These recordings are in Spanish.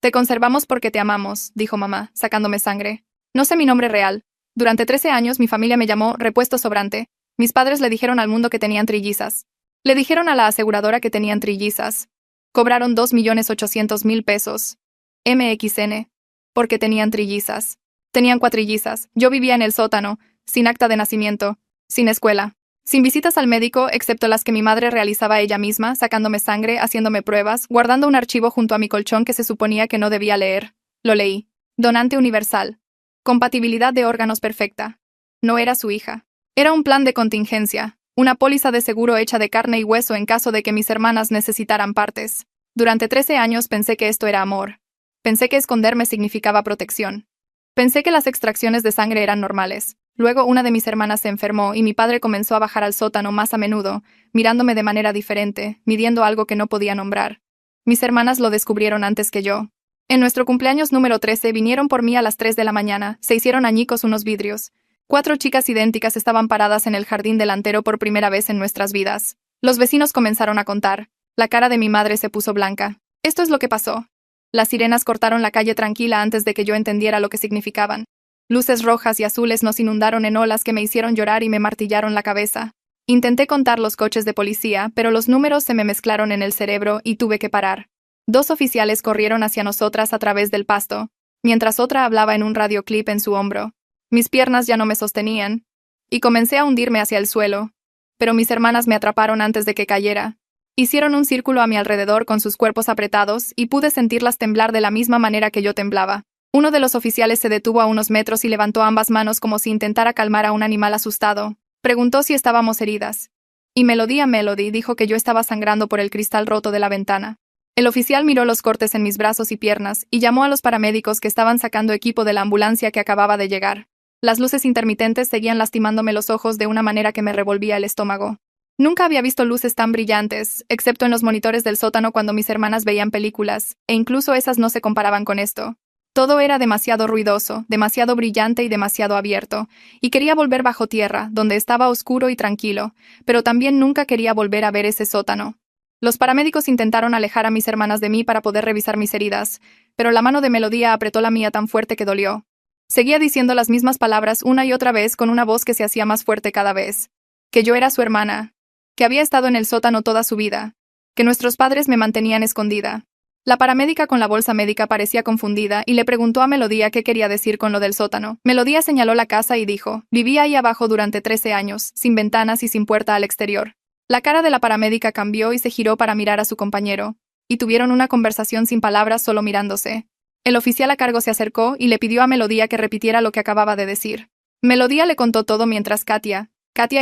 Te conservamos porque te amamos, dijo mamá, sacándome sangre. No sé mi nombre real. Durante 13 años mi familia me llamó repuesto sobrante. Mis padres le dijeron al mundo que tenían trillizas. Le dijeron a la aseguradora que tenían trillizas. Cobraron 2.800.000 pesos. MXN. Porque tenían trillizas. Tenían cuatrillizas. Yo vivía en el sótano, sin acta de nacimiento, sin escuela, sin visitas al médico, excepto las que mi madre realizaba ella misma, sacándome sangre, haciéndome pruebas, guardando un archivo junto a mi colchón que se suponía que no debía leer. Lo leí. Donante universal. Compatibilidad de órganos perfecta. No era su hija. Era un plan de contingencia, una póliza de seguro hecha de carne y hueso en caso de que mis hermanas necesitaran partes. Durante 13 años pensé que esto era amor. Pensé que esconderme significaba protección. Pensé que las extracciones de sangre eran normales. Luego una de mis hermanas se enfermó y mi padre comenzó a bajar al sótano más a menudo, mirándome de manera diferente, midiendo algo que no podía nombrar. Mis hermanas lo descubrieron antes que yo. En nuestro cumpleaños número 13 vinieron por mí a las 3 de la mañana, se hicieron añicos unos vidrios. 4 chicas idénticas estaban paradas en el jardín delantero por primera vez en nuestras vidas. Los vecinos comenzaron a contar. La cara de mi madre se puso blanca. Esto es lo que pasó. Las sirenas cortaron la calle tranquila antes de que yo entendiera lo que significaban. Luces rojas y azules nos inundaron en olas que me hicieron llorar y me martillaron la cabeza. Intenté contar los coches de policía, pero los números se me mezclaron en el cerebro y tuve que parar. 2 oficiales corrieron hacia nosotras a través del pasto, mientras otra hablaba en un radioclip en su hombro. Mis piernas ya no me sostenían, y comencé a hundirme hacia el suelo, pero mis hermanas me atraparon antes de que cayera. Hicieron un círculo a mi alrededor con sus cuerpos apretados y pude sentirlas temblar de la misma manera que yo temblaba. Uno de los oficiales se detuvo a unos metros y levantó ambas manos como si intentara calmar a un animal asustado. Preguntó si estábamos heridas. Y Melody dijo que yo estaba sangrando por el cristal roto de la ventana. El oficial miró los cortes en mis brazos y piernas y llamó a los paramédicos que estaban sacando equipo de la ambulancia que acababa de llegar. Las luces intermitentes seguían lastimándome los ojos de una manera que me revolvía el estómago. Nunca había visto luces tan brillantes, excepto en los monitores del sótano cuando mis hermanas veían películas, e incluso esas no se comparaban con esto. Todo era demasiado ruidoso, demasiado brillante y demasiado abierto, y quería volver bajo tierra, donde estaba oscuro y tranquilo, pero también nunca quería volver a ver ese sótano. Los paramédicos intentaron alejar a mis hermanas de mí para poder revisar mis heridas, pero la mano de Melodía apretó la mía tan fuerte que dolió. Seguía diciendo las mismas palabras una y otra vez con una voz que se hacía más fuerte cada vez. Que yo era su hermana. Que había estado en el sótano toda su vida. Que nuestros padres me mantenían escondida. La paramédica con la bolsa médica parecía confundida y le preguntó a Melodía qué quería decir con lo del sótano. Melodía señaló la casa y dijo, vivía ahí abajo durante 13 años, sin ventanas y sin puerta al exterior. La cara de la paramédica cambió y se giró para mirar a su compañero, y tuvieron una conversación sin palabras solo mirándose. El oficial a cargo se acercó y le pidió a Melodía que repitiera lo que acababa de decir. Melodía le contó todo mientras Katia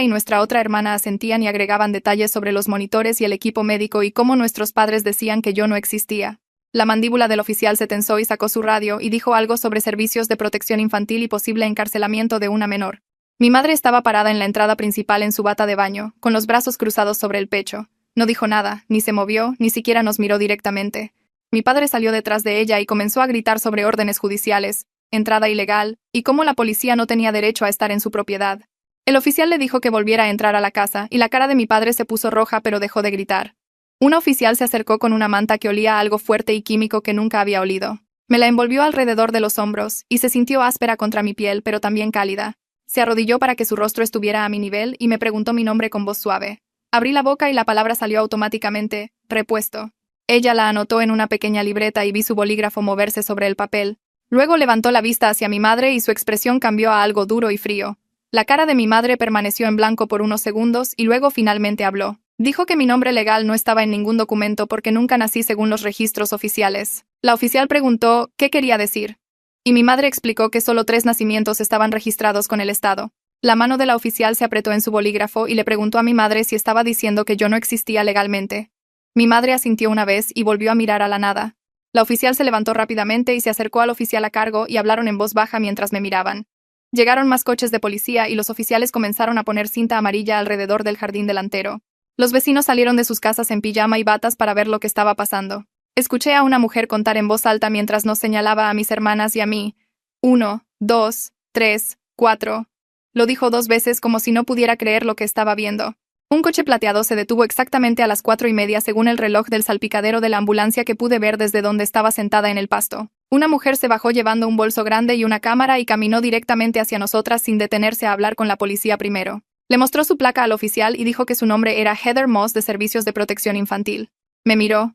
y nuestra otra hermana asentían y agregaban detalles sobre los monitores y el equipo médico y cómo nuestros padres decían que yo no existía. La mandíbula del oficial se tensó y sacó su radio y dijo algo sobre servicios de protección infantil y posible encarcelamiento de una menor. Mi madre estaba parada en la entrada principal en su bata de baño, con los brazos cruzados sobre el pecho. No dijo nada, ni se movió, ni siquiera nos miró directamente. Mi padre salió detrás de ella y comenzó a gritar sobre órdenes judiciales, entrada ilegal, y cómo la policía no tenía derecho a estar en su propiedad. El oficial le dijo que volviera a entrar a la casa, y la cara de mi padre se puso roja pero dejó de gritar. Una oficial se acercó con una manta que olía a algo fuerte y químico que nunca había olido. Me la envolvió alrededor de los hombros, y se sintió áspera contra mi piel pero también cálida. Se arrodilló para que su rostro estuviera a mi nivel y me preguntó mi nombre con voz suave. Abrí la boca y la palabra salió automáticamente, repuesto. Ella la anotó en una pequeña libreta y vi su bolígrafo moverse sobre el papel. Luego levantó la vista hacia mi madre y su expresión cambió a algo duro y frío. La cara de mi madre permaneció en blanco por unos segundos y luego finalmente habló. Dijo que mi nombre legal no estaba en ningún documento porque nunca nací según los registros oficiales. La oficial preguntó qué quería decir. Y mi madre explicó que solo 3 nacimientos estaban registrados con el Estado. La mano de la oficial se apretó en su bolígrafo y le preguntó a mi madre si estaba diciendo que yo no existía legalmente. Mi madre asintió una vez y volvió a mirar a la nada. La oficial se levantó rápidamente y se acercó al oficial a cargo y hablaron en voz baja mientras me miraban. Llegaron más coches de policía y los oficiales comenzaron a poner cinta amarilla alrededor del jardín delantero. Los vecinos salieron de sus casas en pijama y batas para ver lo que estaba pasando. Escuché a una mujer contar en voz alta mientras nos señalaba a mis hermanas y a mí. 1, 2, 3, 4. Lo dijo 2 veces como si no pudiera creer lo que estaba viendo. Un coche plateado se detuvo exactamente a las 4:30 según el reloj del salpicadero de la ambulancia que pude ver desde donde estaba sentada en el pasto. Una mujer se bajó llevando un bolso grande y una cámara y caminó directamente hacia nosotras sin detenerse a hablar con la policía primero. Le mostró su placa al oficial y dijo que su nombre era Heather Moss de Servicios de Protección Infantil. Me miró,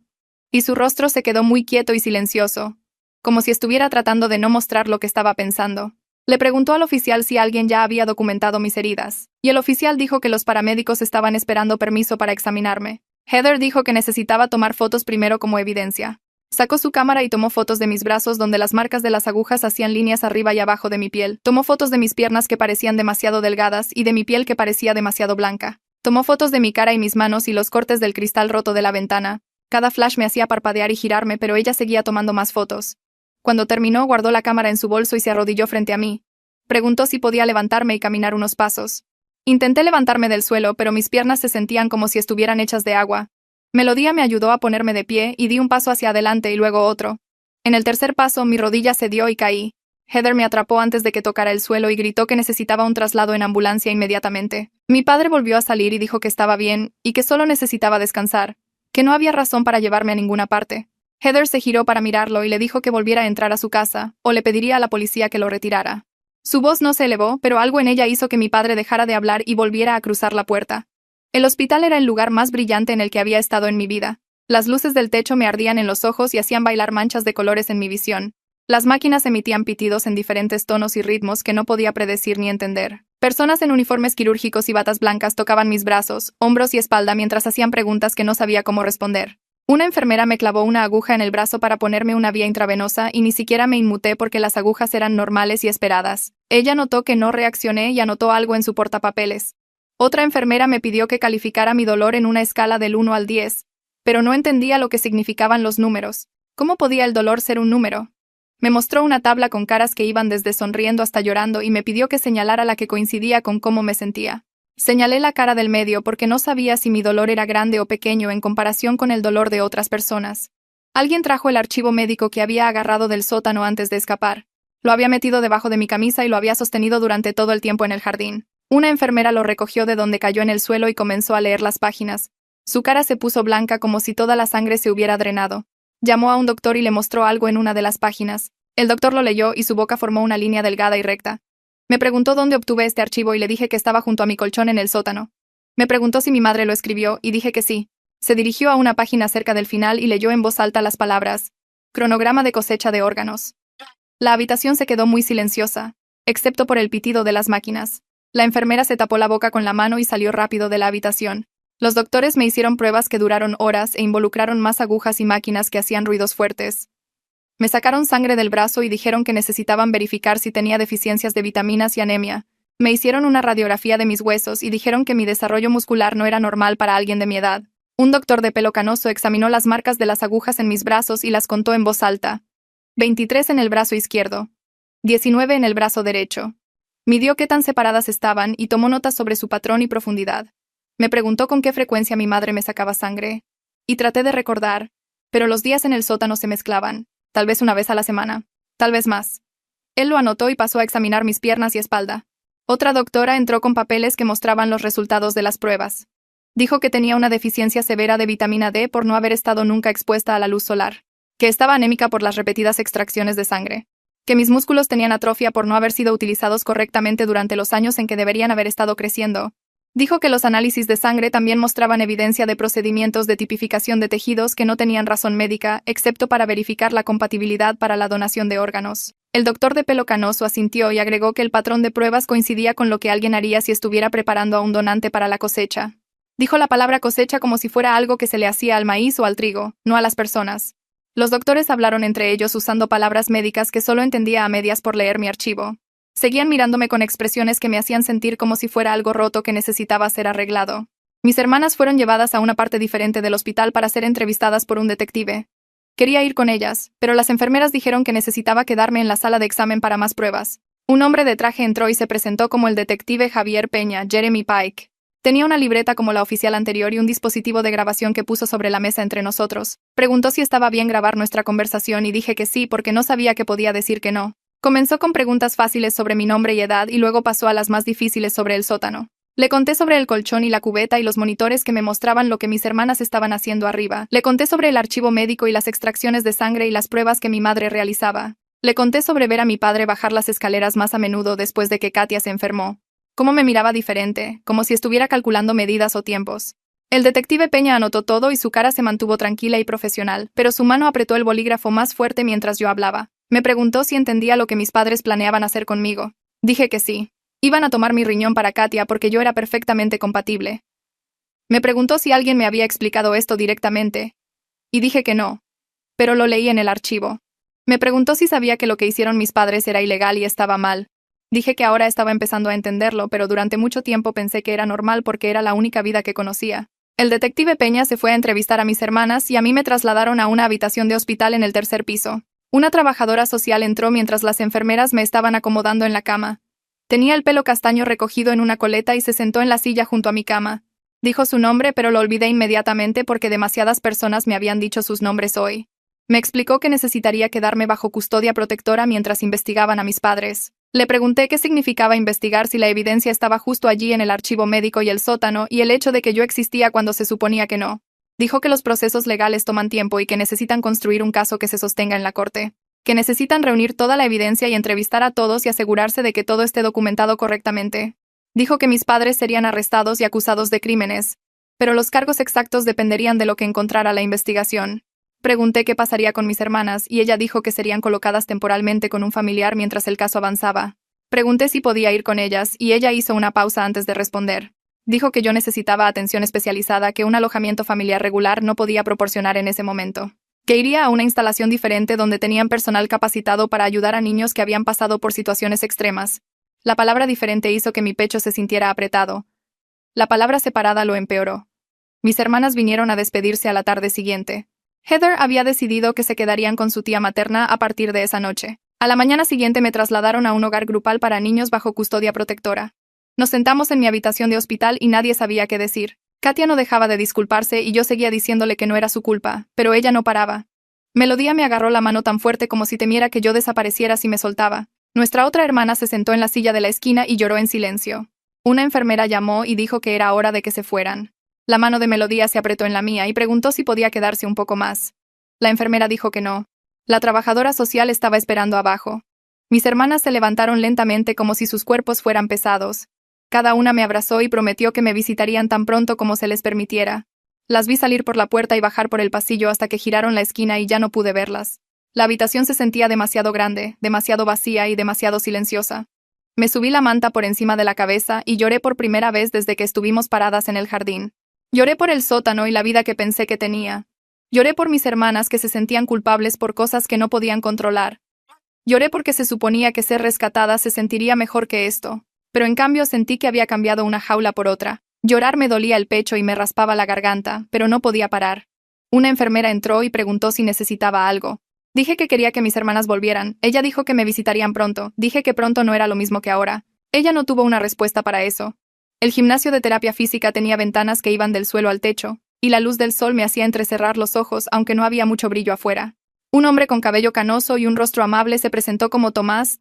y su rostro se quedó muy quieto y silencioso, como si estuviera tratando de no mostrar lo que estaba pensando. Le preguntó al oficial si alguien ya había documentado mis heridas, y el oficial dijo que los paramédicos estaban esperando permiso para examinarme. Heather dijo que necesitaba tomar fotos primero como evidencia. Sacó su cámara y tomó fotos de mis brazos donde las marcas de las agujas hacían líneas arriba y abajo de mi piel. Tomó fotos de mis piernas que parecían demasiado delgadas y de mi piel que parecía demasiado blanca. Tomó fotos de mi cara y mis manos y los cortes del cristal roto de la ventana. Cada flash me hacía parpadear y girarme, pero ella seguía tomando más fotos. Cuando terminó, guardó la cámara en su bolso y se arrodilló frente a mí. Preguntó si podía levantarme y caminar unos pasos. Intenté levantarme del suelo, pero mis piernas se sentían como si estuvieran hechas de agua. Melodía me ayudó a ponerme de pie y di un paso hacia adelante y luego otro. En el tercer paso, mi rodilla cedió y caí. Heather me atrapó antes de que tocara el suelo y gritó que necesitaba un traslado en ambulancia inmediatamente. Mi padre volvió a salir y dijo que estaba bien y que solo necesitaba descansar, que no había razón para llevarme a ninguna parte. Heather se giró para mirarlo y le dijo que volviera a entrar a su casa, o le pediría a la policía que lo retirara. Su voz no se elevó, pero algo en ella hizo que mi padre dejara de hablar y volviera a cruzar la puerta. El hospital era el lugar más brillante en el que había estado en mi vida. Las luces del techo me ardían en los ojos y hacían bailar manchas de colores en mi visión. Las máquinas emitían pitidos en diferentes tonos y ritmos que no podía predecir ni entender. Personas en uniformes quirúrgicos y batas blancas tocaban mis brazos, hombros y espalda mientras hacían preguntas que no sabía cómo responder. Una enfermera me clavó una aguja en el brazo para ponerme una vía intravenosa y ni siquiera me inmuté porque las agujas eran normales y esperadas. Ella notó que no reaccioné y anotó algo en su portapapeles. Otra enfermera me pidió que calificara mi dolor en una escala del 1 al 10, pero no entendía lo que significaban los números. ¿Cómo podía el dolor ser un número? Me mostró una tabla con caras que iban desde sonriendo hasta llorando y me pidió que señalara la que coincidía con cómo me sentía. Señalé la cara del medio porque no sabía si mi dolor era grande o pequeño en comparación con el dolor de otras personas. Alguien trajo el archivo médico que había agarrado del sótano antes de escapar. Lo había metido debajo de mi camisa y lo había sostenido durante todo el tiempo en el jardín. Una enfermera lo recogió de donde cayó en el suelo y comenzó a leer las páginas. Su cara se puso blanca como si toda la sangre se hubiera drenado. Llamó a un doctor y le mostró algo en una de las páginas. El doctor lo leyó y su boca formó una línea delgada y recta. Me preguntó dónde obtuve este archivo y le dije que estaba junto a mi colchón en el sótano. Me preguntó si mi madre lo escribió y dije que sí. Se dirigió a una página cerca del final y leyó en voz alta las palabras: cronograma de cosecha de órganos. La habitación se quedó muy silenciosa, excepto por el pitido de las máquinas. La enfermera se tapó la boca con la mano y salió rápido de la habitación. Los doctores me hicieron pruebas que duraron horas e involucraron más agujas y máquinas que hacían ruidos fuertes. Me sacaron sangre del brazo y dijeron que necesitaban verificar si tenía deficiencias de vitaminas y anemia. Me hicieron una radiografía de mis huesos y dijeron que mi desarrollo muscular no era normal para alguien de mi edad. Un doctor de pelo canoso examinó las marcas de las agujas en mis brazos y las contó en voz alta. 23 en el brazo izquierdo. 19 en el brazo derecho. Midió qué tan separadas estaban y tomó notas sobre su patrón y profundidad. Me preguntó con qué frecuencia mi madre me sacaba sangre. Y traté de recordar, pero los días en el sótano se mezclaban. Tal vez una vez a la semana, tal vez más. Él lo anotó y pasó a examinar mis piernas y espalda. Otra doctora entró con papeles que mostraban los resultados de las pruebas. Dijo que tenía una deficiencia severa de vitamina D por no haber estado nunca expuesta a la luz solar, que estaba anémica por las repetidas extracciones de sangre, que mis músculos tenían atrofia por no haber sido utilizados correctamente durante los años en que deberían haber estado creciendo. Dijo que los análisis de sangre también mostraban evidencia de procedimientos de tipificación de tejidos que no tenían razón médica, excepto para verificar la compatibilidad para la donación de órganos. El doctor de pelo canoso asintió y agregó que el patrón de pruebas coincidía con lo que alguien haría si estuviera preparando a un donante para la cosecha. Dijo la palabra cosecha como si fuera algo que se le hacía al maíz o al trigo, no a las personas. Los doctores hablaron entre ellos usando palabras médicas que solo entendía a medias por leer mi archivo. Seguían mirándome con expresiones que me hacían sentir como si fuera algo roto que necesitaba ser arreglado. Mis hermanas fueron llevadas a una parte diferente del hospital para ser entrevistadas por un detective. Quería ir con ellas, pero las enfermeras dijeron que necesitaba quedarme en la sala de examen para más pruebas. Un hombre de traje entró y se presentó como el detective Javier Peña, Jeremy Pike. Tenía una libreta como la oficial anterior y un dispositivo de grabación que puso sobre la mesa entre nosotros. Preguntó si estaba bien grabar nuestra conversación y dije que sí porque no sabía que podía decir que no. Comenzó con preguntas fáciles sobre mi nombre y edad y luego pasó a las más difíciles sobre el sótano. Le conté sobre el colchón y la cubeta y los monitores que me mostraban lo que mis hermanas estaban haciendo arriba. Le conté sobre el archivo médico y las extracciones de sangre y las pruebas que mi madre realizaba. Le conté sobre ver a mi padre bajar las escaleras más a menudo después de que Katia se enfermó. Cómo me miraba diferente, como si estuviera calculando medidas o tiempos. El detective Peña anotó todo y su cara se mantuvo tranquila y profesional, pero su mano apretó el bolígrafo más fuerte mientras yo hablaba. Me preguntó si entendía lo que mis padres planeaban hacer conmigo. Dije que sí. Iban a tomar mi riñón para Katia porque yo era perfectamente compatible. Me preguntó si alguien me había explicado esto directamente. Y dije que no. Pero lo leí en el archivo. Me preguntó si sabía que lo que hicieron mis padres era ilegal y estaba mal. Dije que ahora estaba empezando a entenderlo, pero durante mucho tiempo pensé que era normal porque era la única vida que conocía. El detective Peña se fue a entrevistar a mis hermanas y a mí me trasladaron a una habitación de hospital en el tercer piso. Una trabajadora social entró mientras las enfermeras me estaban acomodando en la cama. Tenía el pelo castaño recogido en una coleta y se sentó en la silla junto a mi cama. Dijo su nombre, pero lo olvidé inmediatamente porque demasiadas personas me habían dicho sus nombres hoy. Me explicó que necesitaría quedarme bajo custodia protectora mientras investigaban a mis padres. Le pregunté qué significaba investigar si la evidencia estaba justo allí en el archivo médico y el sótano y el hecho de que yo existía cuando se suponía que no. Dijo que los procesos legales toman tiempo y que necesitan construir un caso que se sostenga en la corte. Que necesitan reunir toda la evidencia y entrevistar a todos y asegurarse de que todo esté documentado correctamente. Dijo que mis padres serían arrestados y acusados de crímenes, pero los cargos exactos dependerían de lo que encontrara la investigación. Pregunté qué pasaría con mis hermanas y ella dijo que serían colocadas temporalmente con un familiar mientras el caso avanzaba. Pregunté si podía ir con ellas y ella hizo una pausa antes de responder. Dijo que yo necesitaba atención especializada que un alojamiento familiar regular no podía proporcionar en ese momento. Que iría a una instalación diferente donde tenían personal capacitado para ayudar a niños que habían pasado por situaciones extremas. La palabra diferente hizo que mi pecho se sintiera apretado. La palabra separada lo empeoró. Mis hermanas vinieron a despedirse a la tarde siguiente. Heather había decidido que se quedarían con su tía materna a partir de esa noche. A la mañana siguiente me trasladaron a un hogar grupal para niños bajo custodia protectora. Nos sentamos en mi habitación de hospital y nadie sabía qué decir. Katia no dejaba de disculparse y yo seguía diciéndole que no era su culpa, pero ella no paraba. Melodía me agarró la mano tan fuerte como si temiera que yo desapareciera si me soltaba. Nuestra otra hermana se sentó en la silla de la esquina y lloró en silencio. Una enfermera llamó y dijo que era hora de que se fueran. La mano de Melodía se apretó en la mía y preguntó si podía quedarse un poco más. La enfermera dijo que no. La trabajadora social estaba esperando abajo. Mis hermanas se levantaron lentamente como si sus cuerpos fueran pesados. Cada una me abrazó y prometió que me visitarían tan pronto como se les permitiera. Las vi salir por la puerta y bajar por el pasillo hasta que giraron la esquina y ya no pude verlas. La habitación se sentía demasiado grande, demasiado vacía y demasiado silenciosa. Me subí la manta por encima de la cabeza y lloré por primera vez desde que estuvimos paradas en el jardín. Lloré por el sótano y la vida que pensé que tenía. Lloré por mis hermanas que se sentían culpables por cosas que no podían controlar. Lloré porque se suponía que ser rescatada se sentiría mejor que esto. Pero en cambio sentí que había cambiado una jaula por otra. Llorar me dolía el pecho y me raspaba la garganta, pero no podía parar. Una enfermera entró y preguntó si necesitaba algo. Dije que quería que mis hermanas volvieran. Ella dijo que me visitarían pronto. Dije que pronto no era lo mismo que ahora. Ella no tuvo una respuesta para eso. El gimnasio de terapia física tenía ventanas que iban del suelo al techo, y la luz del sol me hacía entrecerrar los ojos aunque no había mucho brillo afuera. Un hombre con cabello canoso y un rostro amable se presentó como Tomás,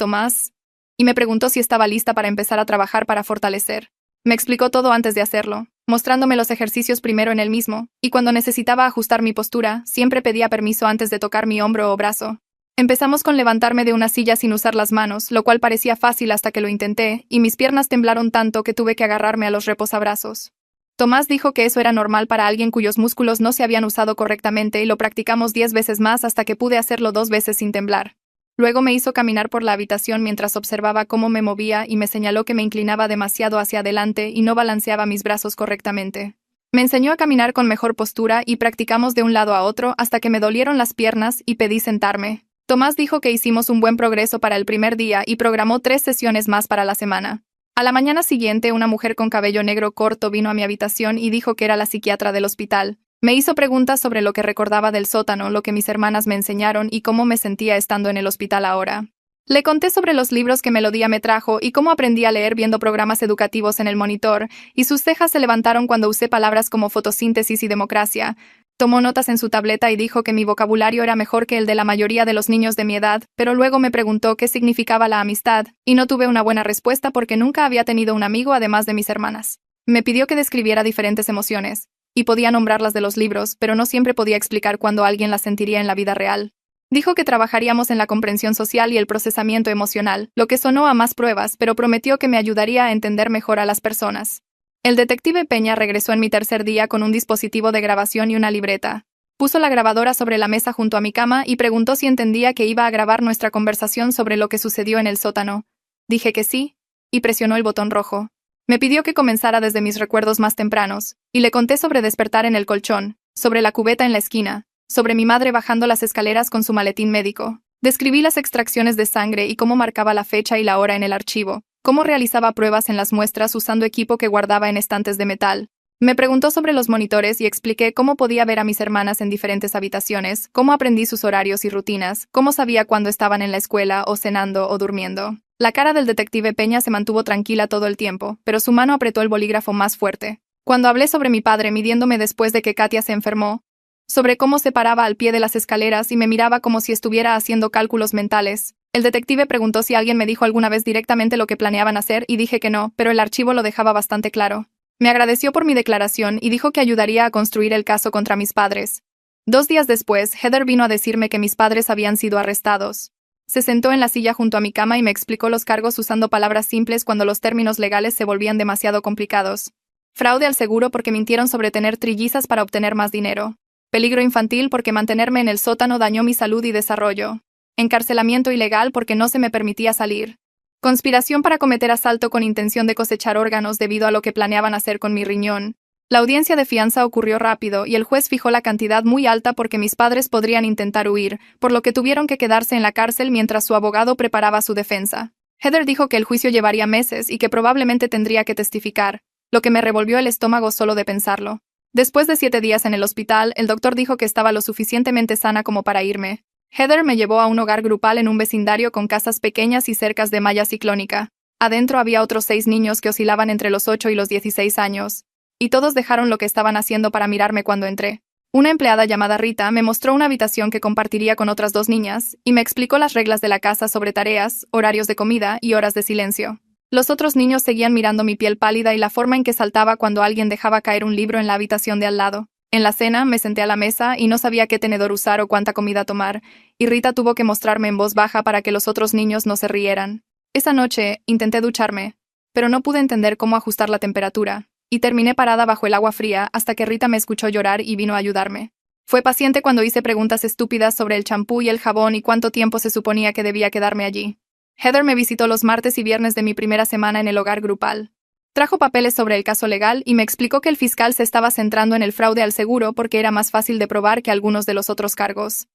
y me preguntó si estaba lista para empezar a trabajar para fortalecer. Me explicó todo antes de hacerlo, mostrándome los ejercicios primero en él mismo, y cuando necesitaba ajustar mi postura, siempre pedía permiso antes de tocar mi hombro o brazo. Empezamos con levantarme de una silla sin usar las manos, lo cual parecía fácil hasta que lo intenté, y mis piernas temblaron tanto que tuve que agarrarme a los reposabrazos. Tomás dijo que eso era normal para alguien cuyos músculos no se habían usado correctamente y lo practicamos 10 veces más hasta que pude hacerlo 2 veces sin temblar. Luego me hizo caminar por la habitación mientras observaba cómo me movía y me señaló que me inclinaba demasiado hacia adelante y no balanceaba mis brazos correctamente. Me enseñó a caminar con mejor postura y practicamos de un lado a otro hasta que me dolieron las piernas y pedí sentarme. Tomás dijo que hicimos un buen progreso para el primer día y programó 3 sesiones más para la semana. A la mañana siguiente, una mujer con cabello negro corto vino a mi habitación y dijo que era la psiquiatra del hospital. Me hizo preguntas sobre lo que recordaba del sótano, lo que mis hermanas me enseñaron y cómo me sentía estando en el hospital ahora. Le conté sobre los libros que Melodía me trajo y cómo aprendí a leer viendo programas educativos en el monitor, y sus cejas se levantaron cuando usé palabras como fotosíntesis y democracia. Tomó notas en su tableta y dijo que mi vocabulario era mejor que el de la mayoría de los niños de mi edad, pero luego me preguntó qué significaba la amistad, y no tuve una buena respuesta porque nunca había tenido un amigo además de mis hermanas. Me pidió que describiera diferentes emociones, y podía nombrarlas de los libros, pero no siempre podía explicar cuándo alguien las sentiría en la vida real. Dijo que trabajaríamos en la comprensión social y el procesamiento emocional, lo que sonó a más pruebas, pero prometió que me ayudaría a entender mejor a las personas. El detective Peña regresó en mi tercer día con un dispositivo de grabación y una libreta. Puso la grabadora sobre la mesa junto a mi cama y preguntó si entendía que iba a grabar nuestra conversación sobre lo que sucedió en el sótano. Dije que sí, y presionó el botón rojo. Me pidió que comenzara desde mis recuerdos más tempranos, y le conté sobre despertar en el colchón, sobre la cubeta en la esquina, sobre mi madre bajando las escaleras con su maletín médico. Describí las extracciones de sangre y cómo marcaba la fecha y la hora en el archivo, cómo realizaba pruebas en las muestras usando equipo que guardaba en estantes de metal. Me preguntó sobre los monitores y expliqué cómo podía ver a mis hermanas en diferentes habitaciones, cómo aprendí sus horarios y rutinas, cómo sabía cuándo estaban en la escuela o cenando o durmiendo. La cara del detective Peña se mantuvo tranquila todo el tiempo, pero su mano apretó el bolígrafo más fuerte. Cuando hablé sobre mi padre midiéndome después de que Katia se enfermó, sobre cómo se paraba al pie de las escaleras y me miraba como si estuviera haciendo cálculos mentales, el detective preguntó si alguien me dijo alguna vez directamente lo que planeaban hacer y dije que no, pero el archivo lo dejaba bastante claro. Me agradeció por mi declaración y dijo que ayudaría a construir el caso contra mis padres. 2 días después, Heather vino a decirme que mis padres habían sido arrestados. Se sentó en la silla junto a mi cama y me explicó los cargos usando palabras simples cuando los términos legales se volvían demasiado complicados. Fraude al seguro porque mintieron sobre tener trillizas para obtener más dinero. Peligro infantil porque mantenerme en el sótano dañó mi salud y desarrollo. Encarcelamiento ilegal porque no se me permitía salir. Conspiración para cometer asalto con intención de cosechar órganos debido a lo que planeaban hacer con mi riñón. La audiencia de fianza ocurrió rápido y el juez fijó la cantidad muy alta porque mis padres podrían intentar huir, por lo que tuvieron que quedarse en la cárcel mientras su abogado preparaba su defensa. Heather dijo que el juicio llevaría meses y que probablemente tendría que testificar, lo que me revolvió el estómago solo de pensarlo. Después de 7 días en el hospital, el doctor dijo que estaba lo suficientemente sana como para irme. Heather me llevó a un hogar grupal en un vecindario con casas pequeñas y cercas de malla ciclónica. Adentro había otros 6 niños que oscilaban entre los 8 y los 16 años. Y todos dejaron lo que estaban haciendo para mirarme cuando entré. Una empleada llamada Rita me mostró una habitación que compartiría con otras 2 niñas, y me explicó las reglas de la casa sobre tareas, horarios de comida y horas de silencio. Los otros niños seguían mirando mi piel pálida y la forma en que saltaba cuando alguien dejaba caer un libro en la habitación de al lado. En la cena, me senté a la mesa y no sabía qué tenedor usar o cuánta comida tomar, y Rita tuvo que mostrarme en voz baja para que los otros niños no se rieran. Esa noche, intenté ducharme, pero no pude entender cómo ajustar la temperatura, y terminé parada bajo el agua fría hasta que Rita me escuchó llorar y vino a ayudarme. Fue paciente cuando hice preguntas estúpidas sobre el champú y el jabón y cuánto tiempo se suponía que debía quedarme allí. Heather me visitó los martes y viernes de mi primera semana en el hogar grupal. Trajo papeles sobre el caso legal y me explicó que el fiscal se estaba centrando en el fraude al seguro porque era más fácil de probar que algunos de los otros cargos.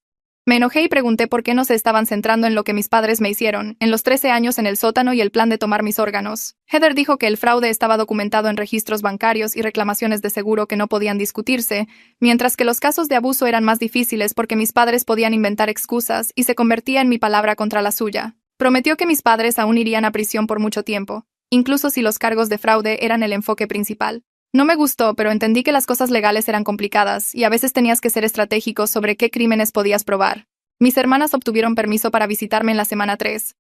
Me enojé y pregunté por qué no se estaban centrando en lo que mis padres me hicieron, en los 13 años en el sótano y el plan de tomar mis órganos. Heather dijo que el fraude estaba documentado en registros bancarios y reclamaciones de seguro que no podían discutirse, mientras que los casos de abuso eran más difíciles porque mis padres podían inventar excusas y se convertía en mi palabra contra la suya. Prometió que mis padres aún irían a prisión por mucho tiempo, incluso si los cargos de fraude eran el enfoque principal. No me gustó, pero entendí que las cosas legales eran complicadas y a veces tenías que ser estratégico sobre qué crímenes podías probar. Mis hermanas obtuvieron permiso para visitarme en la semana 3.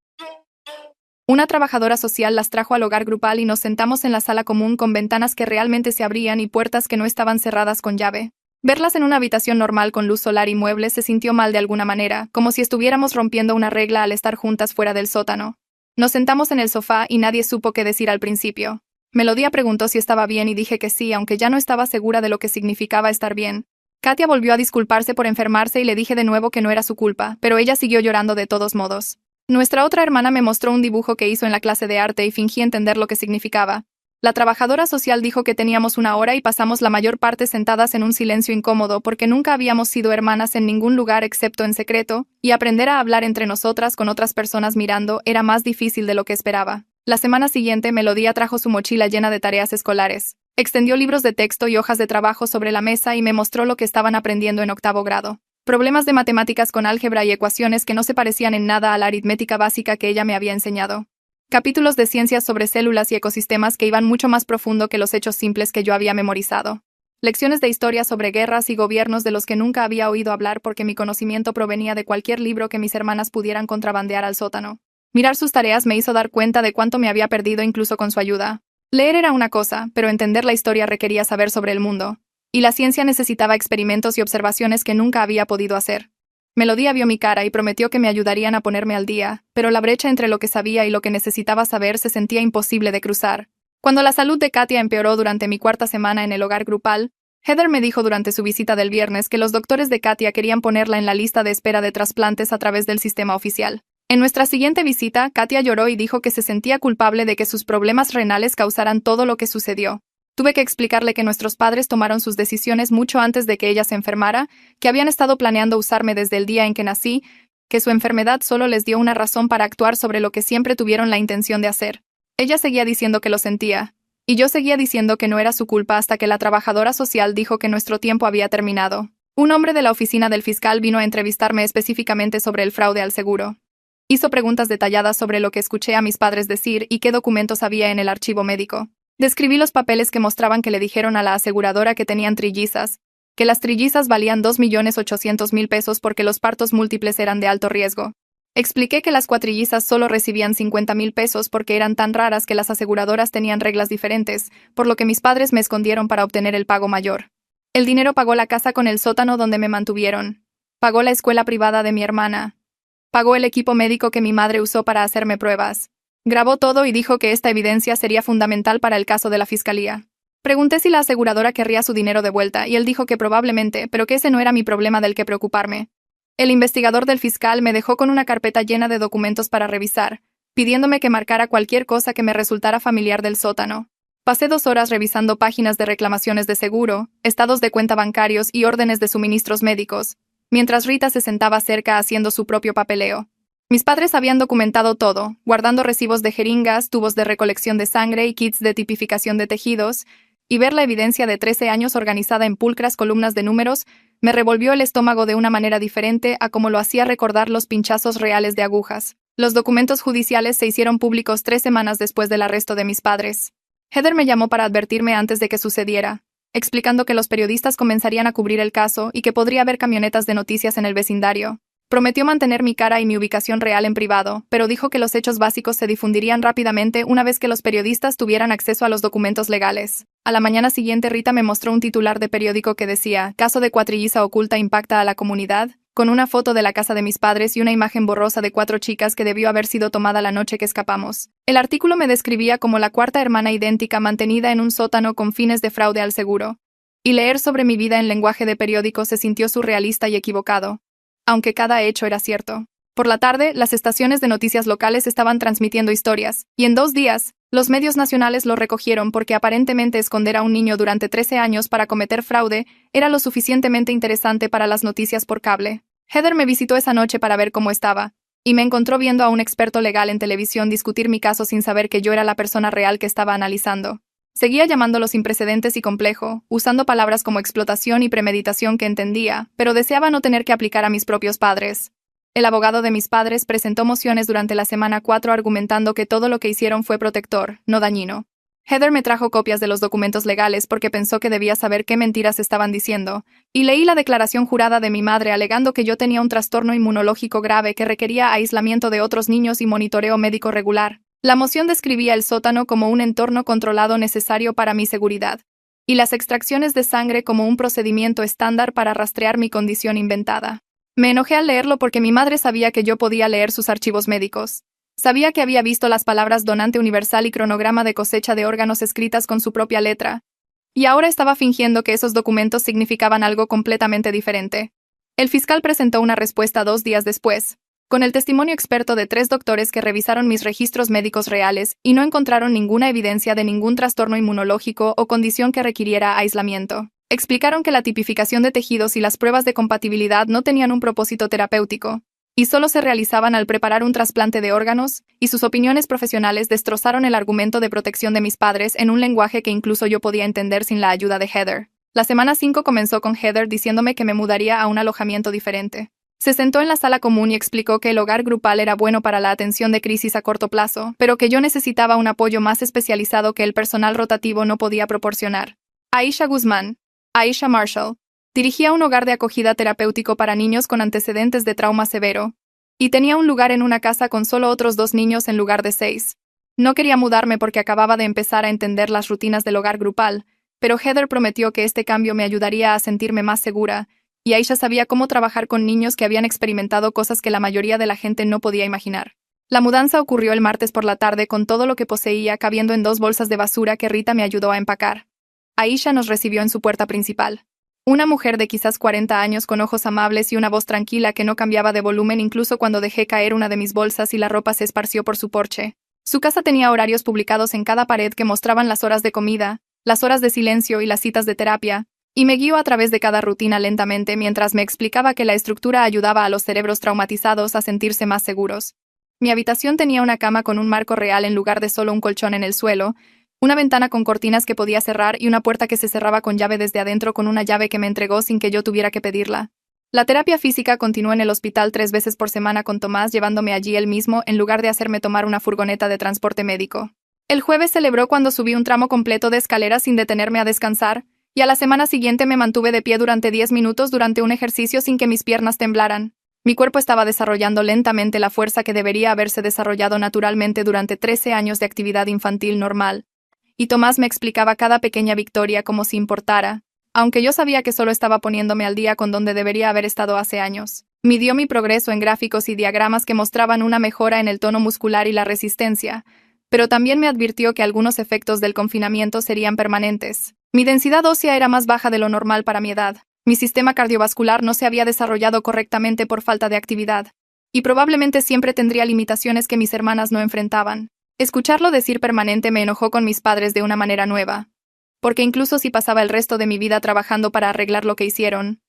Una trabajadora social las trajo al hogar grupal y nos sentamos en la sala común con ventanas que realmente se abrían y puertas que no estaban cerradas con llave. Verlas en una habitación normal con luz solar y muebles se sintió mal de alguna manera, como si estuviéramos rompiendo una regla al estar juntas fuera del sótano. Nos sentamos en el sofá y nadie supo qué decir al principio. Melodía preguntó si estaba bien y dije que sí, aunque ya no estaba segura de lo que significaba estar bien. Katia volvió a disculparse por enfermarse y le dije de nuevo que no era su culpa, pero ella siguió llorando de todos modos. Nuestra otra hermana me mostró un dibujo que hizo en la clase de arte y fingí entender lo que significaba. La trabajadora social dijo que teníamos 1 hora y pasamos la mayor parte sentadas en un silencio incómodo porque nunca habíamos sido hermanas en ningún lugar excepto en secreto, y aprender a hablar entre nosotras con otras personas mirando era más difícil de lo que esperaba. La semana siguiente, Melodía trajo su mochila llena de tareas escolares. Extendió libros de texto y hojas de trabajo sobre la mesa y me mostró lo que estaban aprendiendo en 8º grado. Problemas de matemáticas con álgebra y ecuaciones que no se parecían en nada a la aritmética básica que ella me había enseñado. Capítulos de ciencias sobre células y ecosistemas que iban mucho más profundo que los hechos simples que yo había memorizado. Lecciones de historia sobre guerras y gobiernos de los que nunca había oído hablar porque mi conocimiento provenía de cualquier libro que mis hermanas pudieran contrabandear al sótano. Mirar sus tareas me hizo dar cuenta de cuánto me había perdido incluso con su ayuda. Leer era una cosa, pero entender la historia requería saber sobre el mundo, y la ciencia necesitaba experimentos y observaciones que nunca había podido hacer. Melodía vio mi cara y prometió que me ayudarían a ponerme al día, pero la brecha entre lo que sabía y lo que necesitaba saber se sentía imposible de cruzar. Cuando la salud de Katia empeoró durante mi cuarta semana en el hogar grupal, Heather me dijo durante su visita del viernes que los doctores de Katia querían ponerla en la lista de espera de trasplantes a través del sistema oficial. En nuestra siguiente visita, Katia lloró y dijo que se sentía culpable de que sus problemas renales causaran todo lo que sucedió. Tuve que explicarle que nuestros padres tomaron sus decisiones mucho antes de que ella se enfermara, que habían estado planeando usarme desde el día en que nací, que su enfermedad solo les dio una razón para actuar sobre lo que siempre tuvieron la intención de hacer. Ella seguía diciendo que lo sentía, y yo seguía diciendo que no era su culpa hasta que la trabajadora social dijo que nuestro tiempo había terminado. Un hombre de la oficina del fiscal vino a entrevistarme específicamente sobre el fraude al seguro. Hizo preguntas detalladas sobre lo que escuché a mis padres decir y qué documentos había en el archivo médico. Describí los papeles que mostraban que le dijeron a la aseguradora que tenían trillizas, que las trillizas valían 2.800.000 pesos porque los partos múltiples eran de alto riesgo. Expliqué que las cuatrillizas solo recibían 50.000 pesos porque eran tan raras que las aseguradoras tenían reglas diferentes, por lo que mis padres me escondieron para obtener el pago mayor. El dinero pagó la casa con el sótano donde me mantuvieron. Pagó la escuela privada de mi hermana. Pagó el equipo médico que mi madre usó para hacerme pruebas. Grabó todo y dijo que esta evidencia sería fundamental para el caso de la fiscalía. Pregunté si la aseguradora querría su dinero de vuelta y él dijo que probablemente, pero que ese no era mi problema del que preocuparme. El investigador del fiscal me dejó con una carpeta llena de documentos para revisar, pidiéndome que marcara cualquier cosa que me resultara familiar del sótano. Pasé 2 horas revisando páginas de reclamaciones de seguro, estados de cuenta bancarios y órdenes de suministros médicos, mientras Rita se sentaba cerca haciendo su propio papeleo. Mis padres habían documentado todo, guardando recibos de jeringas, tubos de recolección de sangre y kits de tipificación de tejidos, y ver la evidencia de 13 años organizada en pulcras columnas de números me revolvió el estómago de una manera diferente a como lo hacía recordar los pinchazos reales de agujas. Los documentos judiciales se hicieron públicos 3 semanas después del arresto de mis padres. Heather me llamó para advertirme antes de que sucediera, explicando que los periodistas comenzarían a cubrir el caso y que podría haber camionetas de noticias en el vecindario. Prometió mantener mi cara y mi ubicación real en privado, pero dijo que los hechos básicos se difundirían rápidamente una vez que los periodistas tuvieran acceso a los documentos legales. A la mañana siguiente Rita me mostró un titular de periódico que decía «Caso de cuatrilliza oculta impacta a la comunidad», con una foto de la casa de mis padres y una imagen borrosa de 4 chicas que debió haber sido tomada la noche que escapamos. El artículo me describía como la cuarta hermana idéntica mantenida en un sótano con fines de fraude al seguro. Y leer sobre mi vida en lenguaje de periódico se sintió surrealista y equivocado, aunque cada hecho era cierto. Por la tarde, las estaciones de noticias locales estaban transmitiendo historias, y en 2 días, los medios nacionales lo recogieron porque aparentemente esconder a un niño durante 13 años para cometer fraude era lo suficientemente interesante para las noticias por cable. Heather me visitó esa noche para ver cómo estaba, y me encontró viendo a un experto legal en televisión discutir mi caso sin saber que yo era la persona real que estaba analizando. Seguía llamándolo sin precedentes y complejo, usando palabras como explotación y premeditación que entendía, pero deseaba no tener que aplicar a mis propios padres. El abogado de mis padres presentó mociones durante la semana 4 argumentando que todo lo que hicieron fue protector, no dañino. Heather me trajo copias de los documentos legales porque pensó que debía saber qué mentiras estaban diciendo, y leí la declaración jurada de mi madre alegando que yo tenía un trastorno inmunológico grave que requería aislamiento de otros niños y monitoreo médico regular. La moción describía el sótano como un entorno controlado necesario para mi seguridad, y las extracciones de sangre como un procedimiento estándar para rastrear mi condición inventada. Me enojé al leerlo porque mi madre sabía que yo podía leer sus archivos médicos. Sabía que había visto las palabras donante universal y cronograma de cosecha de órganos escritas con su propia letra, y ahora estaba fingiendo que esos documentos significaban algo completamente diferente. El fiscal presentó una respuesta 2 días después, con el testimonio experto de 3 doctores que revisaron mis registros médicos reales y no encontraron ninguna evidencia de ningún trastorno inmunológico o condición que requiriera aislamiento. Explicaron que la tipificación de tejidos y las pruebas de compatibilidad no tenían un propósito terapéutico, y solo se realizaban al preparar un trasplante de órganos, y sus opiniones profesionales destrozaron el argumento de protección de mis padres en un lenguaje que incluso yo podía entender sin la ayuda de Heather. La semana 5 comenzó con Heather diciéndome que me mudaría a un alojamiento diferente. Se sentó en la sala común y explicó que el hogar grupal era bueno para la atención de crisis a corto plazo, pero que yo necesitaba un apoyo más especializado que el personal rotativo no podía proporcionar. Aisha Guzmán, Aisha Marshall, dirigía un hogar de acogida terapéutico para niños con antecedentes de trauma severo, y tenía un lugar en una casa con solo otros 2 niños en lugar de 6. No quería mudarme porque acababa de empezar a entender las rutinas del hogar grupal, pero Heather prometió que este cambio me ayudaría a sentirme más segura, y Aisha sabía cómo trabajar con niños que habían experimentado cosas que la mayoría de la gente no podía imaginar. La mudanza ocurrió el martes por la tarde con todo lo que poseía cabiendo en 2 bolsas de basura que Rita me ayudó a empacar. Aisha nos recibió en su puerta principal. Una mujer de quizás 40 años con ojos amables y una voz tranquila que no cambiaba de volumen incluso cuando dejé caer una de mis bolsas y la ropa se esparció por su porche. Su casa tenía horarios publicados en cada pared que mostraban las horas de comida, las horas de silencio y las citas de terapia, y me guió a través de cada rutina lentamente mientras me explicaba que la estructura ayudaba a los cerebros traumatizados a sentirse más seguros. Mi habitación tenía una cama con un marco real en lugar de solo un colchón en el suelo, una ventana con cortinas que podía cerrar y una puerta que se cerraba con llave desde adentro con una llave que me entregó sin que yo tuviera que pedirla. La terapia física continuó en el hospital 3 veces por semana con Tomás llevándome allí él mismo en lugar de hacerme tomar una furgoneta de transporte médico. El jueves celebró cuando subí un tramo completo de escaleras sin detenerme a descansar, y a la semana siguiente me mantuve de pie durante 10 minutos durante un ejercicio sin que mis piernas temblaran. Mi cuerpo estaba desarrollando lentamente la fuerza que debería haberse desarrollado naturalmente durante 13 años de actividad infantil normal. Y Tomás me explicaba cada pequeña victoria como si importara, aunque yo sabía que solo estaba poniéndome al día con donde debería haber estado hace años. Midió mi progreso en gráficos y diagramas que mostraban una mejora en el tono muscular y la resistencia, pero también me advirtió que algunos efectos del confinamiento serían permanentes. Mi densidad ósea era más baja de lo normal para mi edad. Mi sistema cardiovascular no se había desarrollado correctamente por falta de actividad, y probablemente siempre tendría limitaciones que mis hermanas no enfrentaban. Escucharlo decir permanente me enojó con mis padres de una manera nueva, porque incluso si pasaba el resto de mi vida trabajando para arreglar lo que hicieron,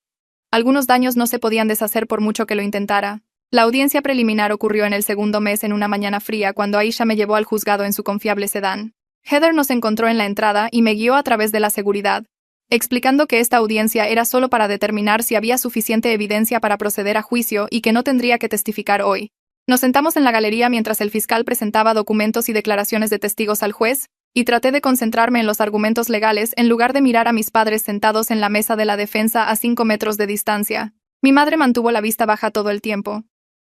algunos daños no se podían deshacer por mucho que lo intentara. La audiencia preliminar ocurrió en el segundo mes en una mañana fría cuando Aisha me llevó al juzgado en su confiable sedán. Heather nos encontró en la entrada y me guió a través de la seguridad, explicando que esta audiencia era solo para determinar si había suficiente evidencia para proceder a juicio y que no tendría que testificar hoy. Nos sentamos en la galería mientras el fiscal presentaba documentos y declaraciones de testigos al juez, y traté de concentrarme en los argumentos legales en lugar de mirar a mis padres sentados en la mesa de la defensa a 5 metros de distancia. Mi madre mantuvo la vista baja todo el tiempo,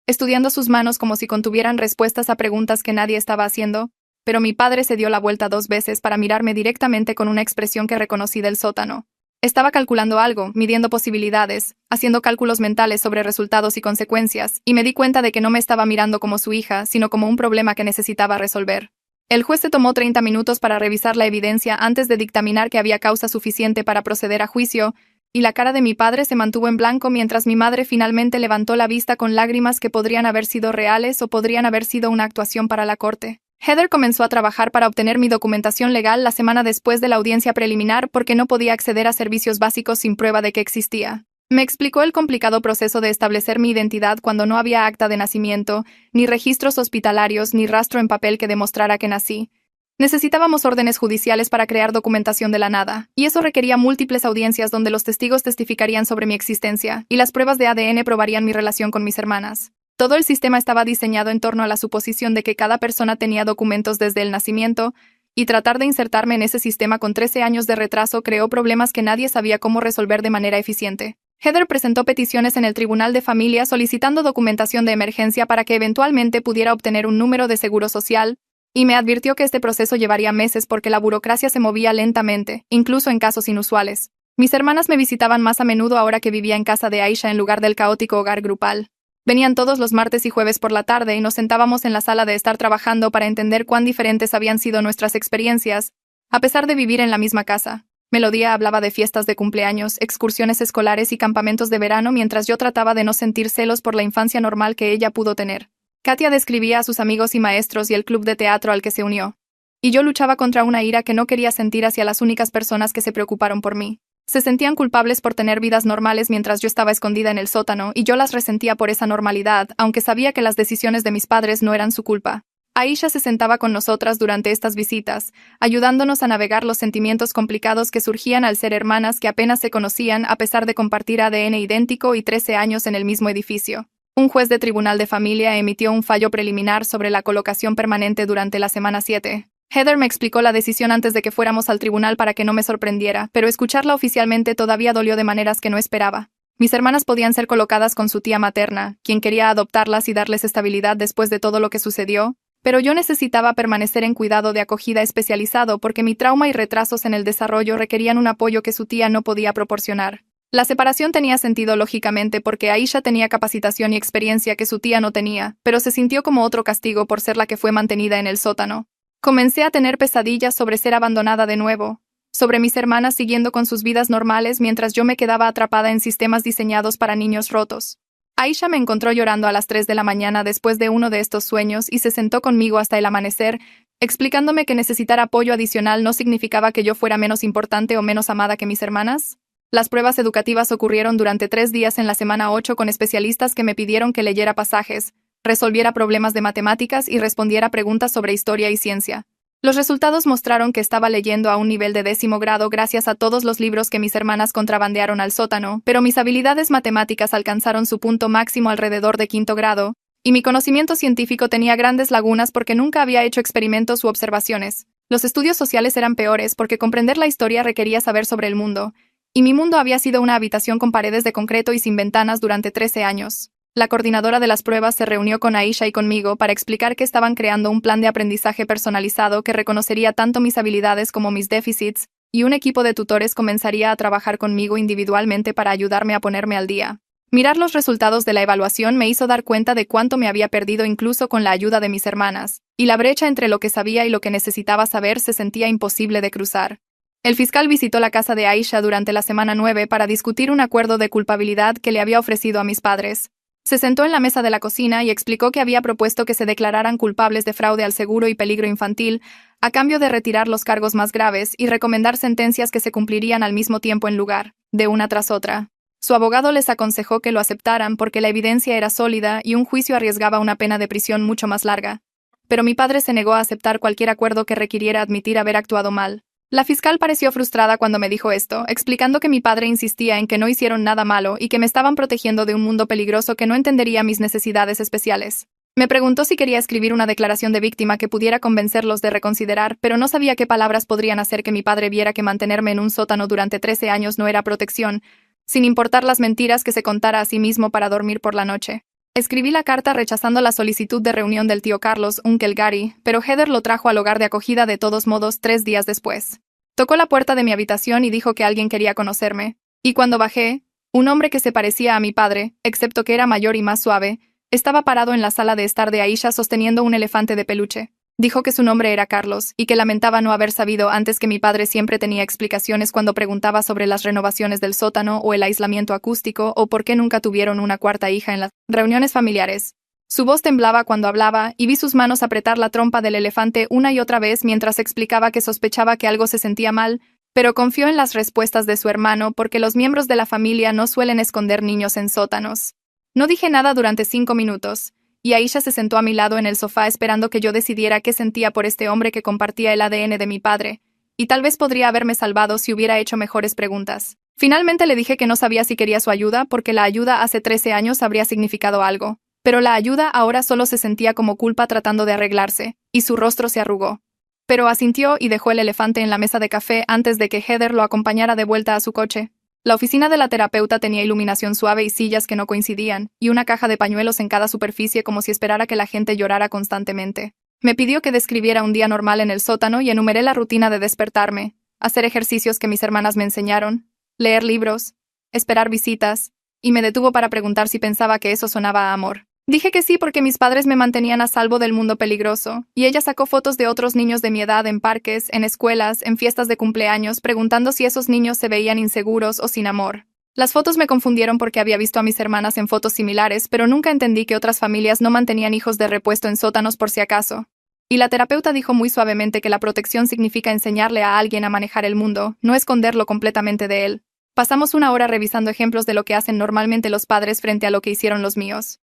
estudiando sus manos como si contuvieran respuestas a preguntas que nadie estaba haciendo, pero mi padre se dio la vuelta 2 veces para mirarme directamente con una expresión que reconocí del sótano. Estaba calculando algo, midiendo posibilidades, haciendo cálculos mentales sobre resultados y consecuencias, y me di cuenta de que no me estaba mirando como su hija, sino como un problema que necesitaba resolver. El juez se tomó 30 minutos para revisar la evidencia antes de dictaminar que había causa suficiente para proceder a juicio, y la cara de mi padre se mantuvo en blanco mientras mi madre finalmente levantó la vista con lágrimas que podrían haber sido reales o podrían haber sido una actuación para la corte. Heather comenzó a trabajar para obtener mi documentación legal la semana después de la audiencia preliminar porque no podía acceder a servicios básicos sin prueba de que existía. Me explicó el complicado proceso de establecer mi identidad cuando no había acta de nacimiento, ni registros hospitalarios, ni rastro en papel que demostrara que nací. Necesitábamos órdenes judiciales para crear documentación de la nada, y eso requería múltiples audiencias donde los testigos testificarían sobre mi existencia, y las pruebas de ADN probarían mi relación con mis hermanas. Todo el sistema estaba diseñado en torno a la suposición de que cada persona tenía documentos desde el nacimiento, y tratar de insertarme en ese sistema con 13 años de retraso creó problemas que nadie sabía cómo resolver de manera eficiente. Heather presentó peticiones en el Tribunal de Familia solicitando documentación de emergencia para que eventualmente pudiera obtener un número de seguro social, y me advirtió que este proceso llevaría meses porque la burocracia se movía lentamente, incluso en casos inusuales. Mis hermanas me visitaban más a menudo ahora que vivía en casa de Aisha en lugar del caótico hogar grupal. Venían todos los martes y jueves por la tarde y nos sentábamos en la sala de estar trabajando para entender cuán diferentes habían sido nuestras experiencias, a pesar de vivir en la misma casa. Melodía hablaba de fiestas de cumpleaños, excursiones escolares y campamentos de verano mientras yo trataba de no sentir celos por la infancia normal que ella pudo tener. Katia describía a sus amigos y maestros y el club de teatro al que se unió. Y yo luchaba contra una ira que no quería sentir hacia las únicas personas que se preocuparon por mí. Se sentían culpables por tener vidas normales mientras yo estaba escondida en el sótano y yo las resentía por esa normalidad, aunque sabía que las decisiones de mis padres no eran su culpa. Aisha se sentaba con nosotras durante estas visitas, ayudándonos a navegar los sentimientos complicados que surgían al ser hermanas que apenas se conocían a pesar de compartir ADN idéntico y 13 años en el mismo edificio. Un juez de Tribunal de Familia emitió un fallo preliminar sobre la colocación permanente durante la semana 7. Heather me explicó la decisión antes de que fuéramos al tribunal para que no me sorprendiera, pero escucharla oficialmente todavía dolió de maneras que no esperaba. Mis hermanas podían ser colocadas con su tía materna, quien quería adoptarlas y darles estabilidad después de todo lo que sucedió, Pero yo necesitaba permanecer en cuidado de acogida especializado porque mi trauma y retrasos en el desarrollo requerían un apoyo que su tía no podía proporcionar. La separación tenía sentido lógicamente porque Aisha tenía capacitación y experiencia que su tía no tenía, pero se sintió como otro castigo por ser la que fue mantenida en el sótano. Comencé a tener pesadillas sobre ser abandonada de nuevo, sobre mis hermanas siguiendo con sus vidas normales mientras yo me quedaba atrapada en sistemas diseñados para niños rotos. Aisha me encontró llorando a las 3 de la mañana después de uno de estos sueños y se sentó conmigo hasta el amanecer, explicándome que necesitar apoyo adicional no significaba que yo fuera menos importante o menos amada que mis hermanas. Las pruebas educativas ocurrieron durante 3 días en la semana 8 con especialistas que me pidieron que leyera pasajes, resolviera problemas de matemáticas y respondiera preguntas sobre historia y ciencia. Los resultados mostraron que estaba leyendo a un nivel de 10º grado gracias a todos los libros que mis hermanas contrabandearon al sótano, pero mis habilidades matemáticas alcanzaron su punto máximo alrededor de 5º grado, y mi conocimiento científico tenía grandes lagunas porque nunca había hecho experimentos u observaciones. Los estudios sociales eran peores porque comprender la historia requería saber sobre el mundo, y mi mundo había sido una habitación con paredes de concreto y sin ventanas durante 13 años. La coordinadora de las pruebas se reunió con Aisha y conmigo para explicar que estaban creando un plan de aprendizaje personalizado que reconocería tanto mis habilidades como mis déficits, y un equipo de tutores comenzaría a trabajar conmigo individualmente para ayudarme a ponerme al día. Mirar los resultados de la evaluación me hizo dar cuenta de cuánto me había perdido incluso con la ayuda de mis hermanas, y la brecha entre lo que sabía y lo que necesitaba saber se sentía imposible de cruzar. El fiscal visitó la casa de Aisha durante la semana 9 para discutir un acuerdo de culpabilidad que le había ofrecido a mis padres. Se sentó en la mesa de la cocina y explicó que había propuesto que se declararan culpables de fraude al seguro y peligro infantil, a cambio de retirar los cargos más graves y recomendar sentencias que se cumplirían al mismo tiempo en lugar, de una tras otra. Su abogado les aconsejó que lo aceptaran porque la evidencia era sólida y un juicio arriesgaba una pena de prisión mucho más larga. Pero mi padre se negó a aceptar cualquier acuerdo que requiriera admitir haber actuado mal. La fiscal pareció frustrada cuando me dijo esto, explicando que mi padre insistía en que no hicieron nada malo y que me estaban protegiendo de un mundo peligroso que no entendería mis necesidades especiales. Me preguntó si quería escribir una declaración de víctima que pudiera convencerlos de reconsiderar, pero no sabía qué palabras podrían hacer que mi padre viera que mantenerme en un sótano durante 13 años no era protección, sin importar las mentiras que se contara a sí mismo para dormir por la noche. Escribí la carta rechazando la solicitud de reunión del tío Carlos, Uncle Gary, pero Heather lo trajo al hogar de acogida de todos modos 3 días después. Tocó la puerta de mi habitación y dijo que alguien quería conocerme, y cuando bajé, un hombre que se parecía a mi padre, excepto que era mayor y más suave, estaba parado en la sala de estar de Aisha sosteniendo un elefante de peluche. Dijo que su nombre era Carlos, y que lamentaba no haber sabido antes que mi padre siempre tenía explicaciones cuando preguntaba sobre las renovaciones del sótano o el aislamiento acústico o por qué nunca tuvieron una cuarta hija en las reuniones familiares. Su voz temblaba cuando hablaba y vi sus manos apretar la trompa del elefante una y otra vez mientras explicaba que sospechaba que algo se sentía mal, pero confió en las respuestas de su hermano porque los miembros de la familia no suelen esconder niños en sótanos. No dije nada durante 5 minutos, y Aisha se sentó a mi lado en el sofá esperando que yo decidiera qué sentía por este hombre que compartía el ADN de mi padre, y tal vez podría haberme salvado si hubiera hecho mejores preguntas. Finalmente le dije que no sabía si quería su ayuda porque la ayuda hace 13 años habría significado algo, pero la ayuda ahora solo se sentía como culpa tratando de arreglarse, y su rostro se arrugó. Pero asintió y dejó el elefante en la mesa de café antes de que Heather lo acompañara de vuelta a su coche. La oficina de la terapeuta tenía iluminación suave y sillas que no coincidían, y una caja de pañuelos en cada superficie como si esperara que la gente llorara constantemente. Me pidió que describiera un día normal en el sótano y enumeré la rutina de despertarme, hacer ejercicios que mis hermanas me enseñaron, leer libros, esperar visitas, y me detuvo para preguntar si pensaba que eso sonaba a amor. Dije que sí porque mis padres me mantenían a salvo del mundo peligroso, y ella sacó fotos de otros niños de mi edad en parques, en escuelas, en fiestas de cumpleaños, preguntando si esos niños se veían inseguros o sin amor. Las fotos me confundieron porque había visto a mis hermanas en fotos similares, pero nunca entendí que otras familias no mantenían hijos de repuesto en sótanos por si acaso. Y la terapeuta dijo muy suavemente que la protección significa enseñarle a alguien a manejar el mundo, no esconderlo completamente de él. Pasamos 1 hora revisando ejemplos de lo que hacen normalmente los padres frente a lo que hicieron los míos.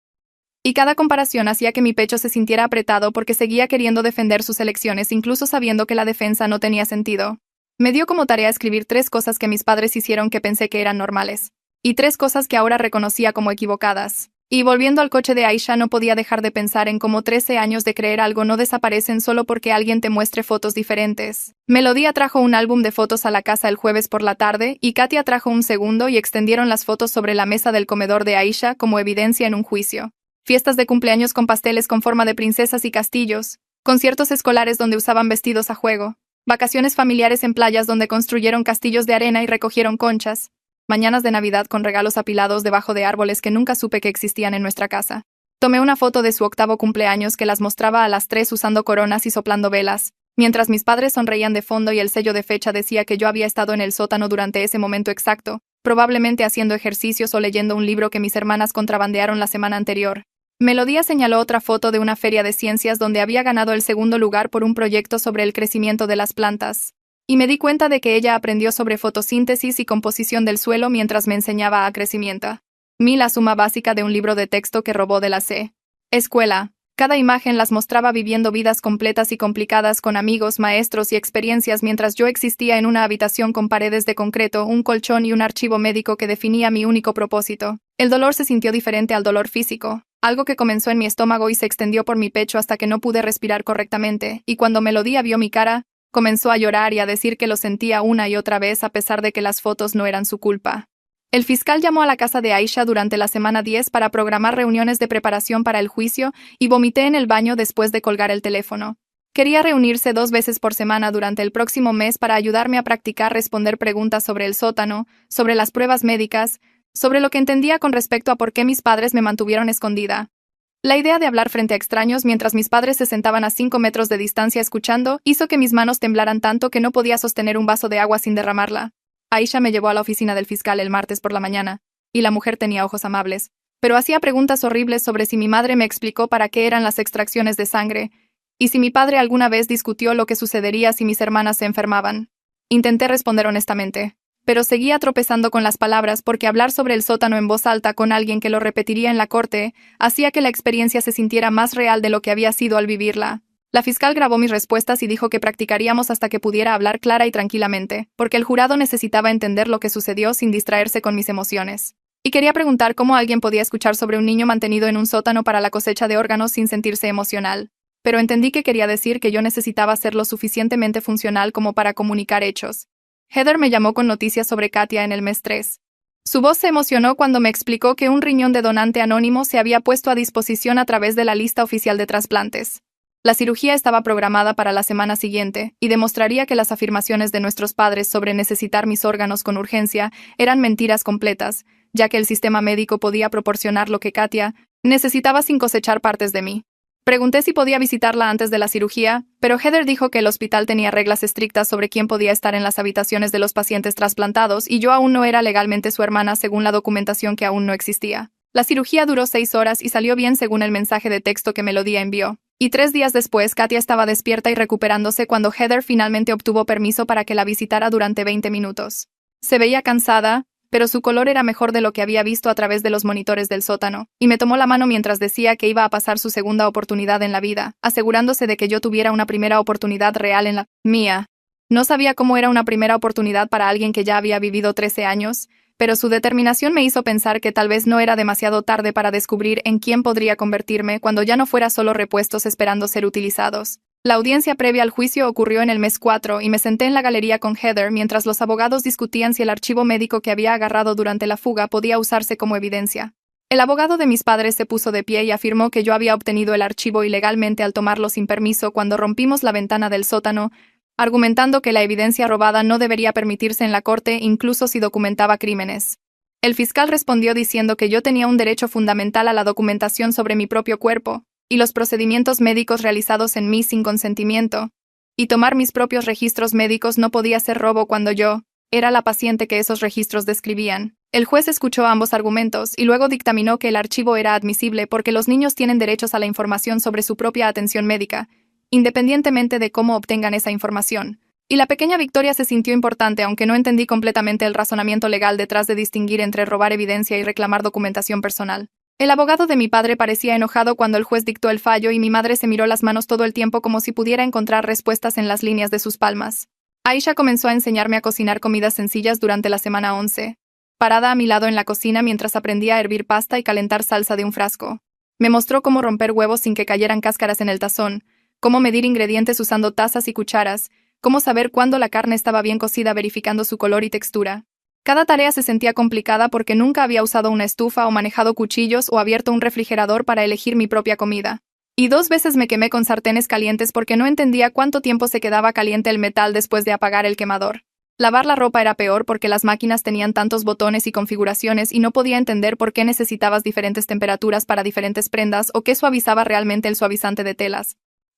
Y cada comparación hacía que mi pecho se sintiera apretado porque seguía queriendo defender sus elecciones incluso sabiendo que la defensa no tenía sentido. Me dio como tarea escribir 3 cosas que mis padres hicieron que pensé que eran normales, y 3 cosas que ahora reconocía como equivocadas. Y volviendo al coche de Aisha no podía dejar de pensar en cómo 13 años de creer algo no desaparecen solo porque alguien te muestre fotos diferentes. Melodía trajo un álbum de fotos a la casa el jueves por la tarde y Katia trajo un segundo y extendieron las fotos sobre la mesa del comedor de Aisha como evidencia en un juicio. Fiestas de cumpleaños con pasteles con forma de princesas y castillos, conciertos escolares donde usaban vestidos a juego, vacaciones familiares en playas donde construyeron castillos de arena y recogieron conchas, mañanas de Navidad con regalos apilados debajo de árboles que nunca supe que existían en nuestra casa. Tomé una foto de su 8º cumpleaños que las mostraba a las 3 usando coronas y soplando velas, mientras mis padres sonreían de fondo y el sello de fecha decía que yo había estado en el sótano durante ese momento exacto, probablemente haciendo ejercicios o leyendo un libro que mis hermanas contrabandearon la semana anterior. Melodía señaló otra foto de una feria de ciencias donde había ganado el 2º lugar por un proyecto sobre el crecimiento de las plantas. Y me di cuenta de que ella aprendió sobre fotosíntesis y composición del suelo mientras me enseñaba a crecimiento. La suma básica de un libro de texto que robó de la escuela. Cada imagen las mostraba viviendo vidas completas y complicadas con amigos, maestros y experiencias mientras yo existía en una habitación con paredes de concreto, un colchón y un archivo médico que definía mi único propósito. El dolor se sintió diferente al dolor físico, algo que comenzó en mi estómago y se extendió por mi pecho hasta que no pude respirar correctamente, y cuando Melodía vio mi cara, comenzó a llorar y a decir que lo sentía una y otra vez a pesar de que las fotos no eran su culpa. El fiscal llamó a la casa de Aisha durante la semana 10 para programar reuniones de preparación para el juicio y vomité en el baño después de colgar el teléfono. Quería reunirse 2 veces por semana durante el próximo mes para ayudarme a practicar responder preguntas sobre el sótano, sobre las pruebas médicas, sobre lo que entendía con respecto a por qué mis padres me mantuvieron escondida. La idea de hablar frente a extraños mientras mis padres se sentaban a 5 metros de distancia escuchando hizo que mis manos temblaran tanto que no podía sostener un vaso de agua sin derramarla. Aisha me llevó a la oficina del fiscal el martes por la mañana, y la mujer tenía ojos amables, pero hacía preguntas horribles sobre si mi madre me explicó para qué eran las extracciones de sangre, y si mi padre alguna vez discutió lo que sucedería si mis hermanas se enfermaban. Intenté responder honestamente, pero seguía tropezando con las palabras porque hablar sobre el sótano en voz alta con alguien que lo repetiría en la corte hacía que la experiencia se sintiera más real de lo que había sido al vivirla. La fiscal grabó mis respuestas y dijo que practicaríamos hasta que pudiera hablar clara y tranquilamente, porque el jurado necesitaba entender lo que sucedió sin distraerse con mis emociones. Y quería preguntar cómo alguien podía escuchar sobre un niño mantenido en un sótano para la cosecha de órganos sin sentirse emocional. Pero entendí que quería decir que yo necesitaba ser lo suficientemente funcional como para comunicar hechos. Heather me llamó con noticias sobre Katia en el mes 3. Su voz se emocionó cuando me explicó que un riñón de donante anónimo se había puesto a disposición a través de la lista oficial de trasplantes. La cirugía estaba programada para la semana siguiente y demostraría que las afirmaciones de nuestros padres sobre necesitar mis órganos con urgencia eran mentiras completas, ya que el sistema médico podía proporcionar lo que Katia necesitaba sin cosechar partes de mí. Pregunté si podía visitarla antes de la cirugía, pero Heather dijo que el hospital tenía reglas estrictas sobre quién podía estar en las habitaciones de los pacientes trasplantados y yo aún no era legalmente su hermana según la documentación que aún no existía. La cirugía duró 6 horas y salió bien según el mensaje de texto que Melodía envió. Y 3 días después, Katia estaba despierta y recuperándose cuando Heather finalmente obtuvo permiso para que la visitara durante 20 minutos. Se veía cansada, pero su color era mejor de lo que había visto a través de los monitores del sótano, y me tomó la mano mientras decía que iba a pasar su segunda oportunidad en la vida, asegurándose de que yo tuviera una primera oportunidad real en la mía. No sabía cómo era una primera oportunidad para alguien que ya había vivido 13 años, pero su determinación me hizo pensar que tal vez no era demasiado tarde para descubrir en quién podría convertirme cuando ya no fuera solo repuestos esperando ser utilizados. La audiencia previa al juicio ocurrió en el mes 4 y me senté en la galería con Heather mientras los abogados discutían si el archivo médico que había agarrado durante la fuga podía usarse como evidencia. El abogado de mis padres se puso de pie y afirmó que yo había obtenido el archivo ilegalmente al tomarlo sin permiso cuando rompimos la ventana del sótano, argumentando que la evidencia robada no debería permitirse en la corte incluso si documentaba crímenes. El fiscal respondió diciendo que yo tenía un derecho fundamental a la documentación sobre mi propio cuerpo y los procedimientos médicos realizados en mí sin consentimiento, y tomar mis propios registros médicos no podía ser robo cuando yo era la paciente que esos registros describían. El juez escuchó ambos argumentos y luego dictaminó que el archivo era admisible porque los niños tienen derechos a la información sobre su propia atención médica, independientemente de cómo obtengan esa información. Y la pequeña victoria se sintió importante, aunque no entendí completamente el razonamiento legal detrás de distinguir entre robar evidencia y reclamar documentación personal. El abogado de mi padre parecía enojado cuando el juez dictó el fallo y mi madre se miró las manos todo el tiempo como si pudiera encontrar respuestas en las líneas de sus palmas. Aisha comenzó a enseñarme a cocinar comidas sencillas durante la semana 11, parada a mi lado en la cocina mientras aprendía a hervir pasta y calentar salsa de un frasco. Me mostró cómo romper huevos sin que cayeran cáscaras en el tazón, cómo medir ingredientes usando tazas y cucharas, cómo saber cuándo la carne estaba bien cocida verificando su color y textura. Cada tarea se sentía complicada porque nunca había usado una estufa o manejado cuchillos o abierto un refrigerador para elegir mi propia comida. Y 2 veces me quemé con sartenes calientes porque no entendía cuánto tiempo se quedaba caliente el metal después de apagar el quemador. Lavar la ropa era peor porque las máquinas tenían tantos botones y configuraciones y no podía entender por qué necesitabas diferentes temperaturas para diferentes prendas o qué suavizaba realmente el suavizante de telas.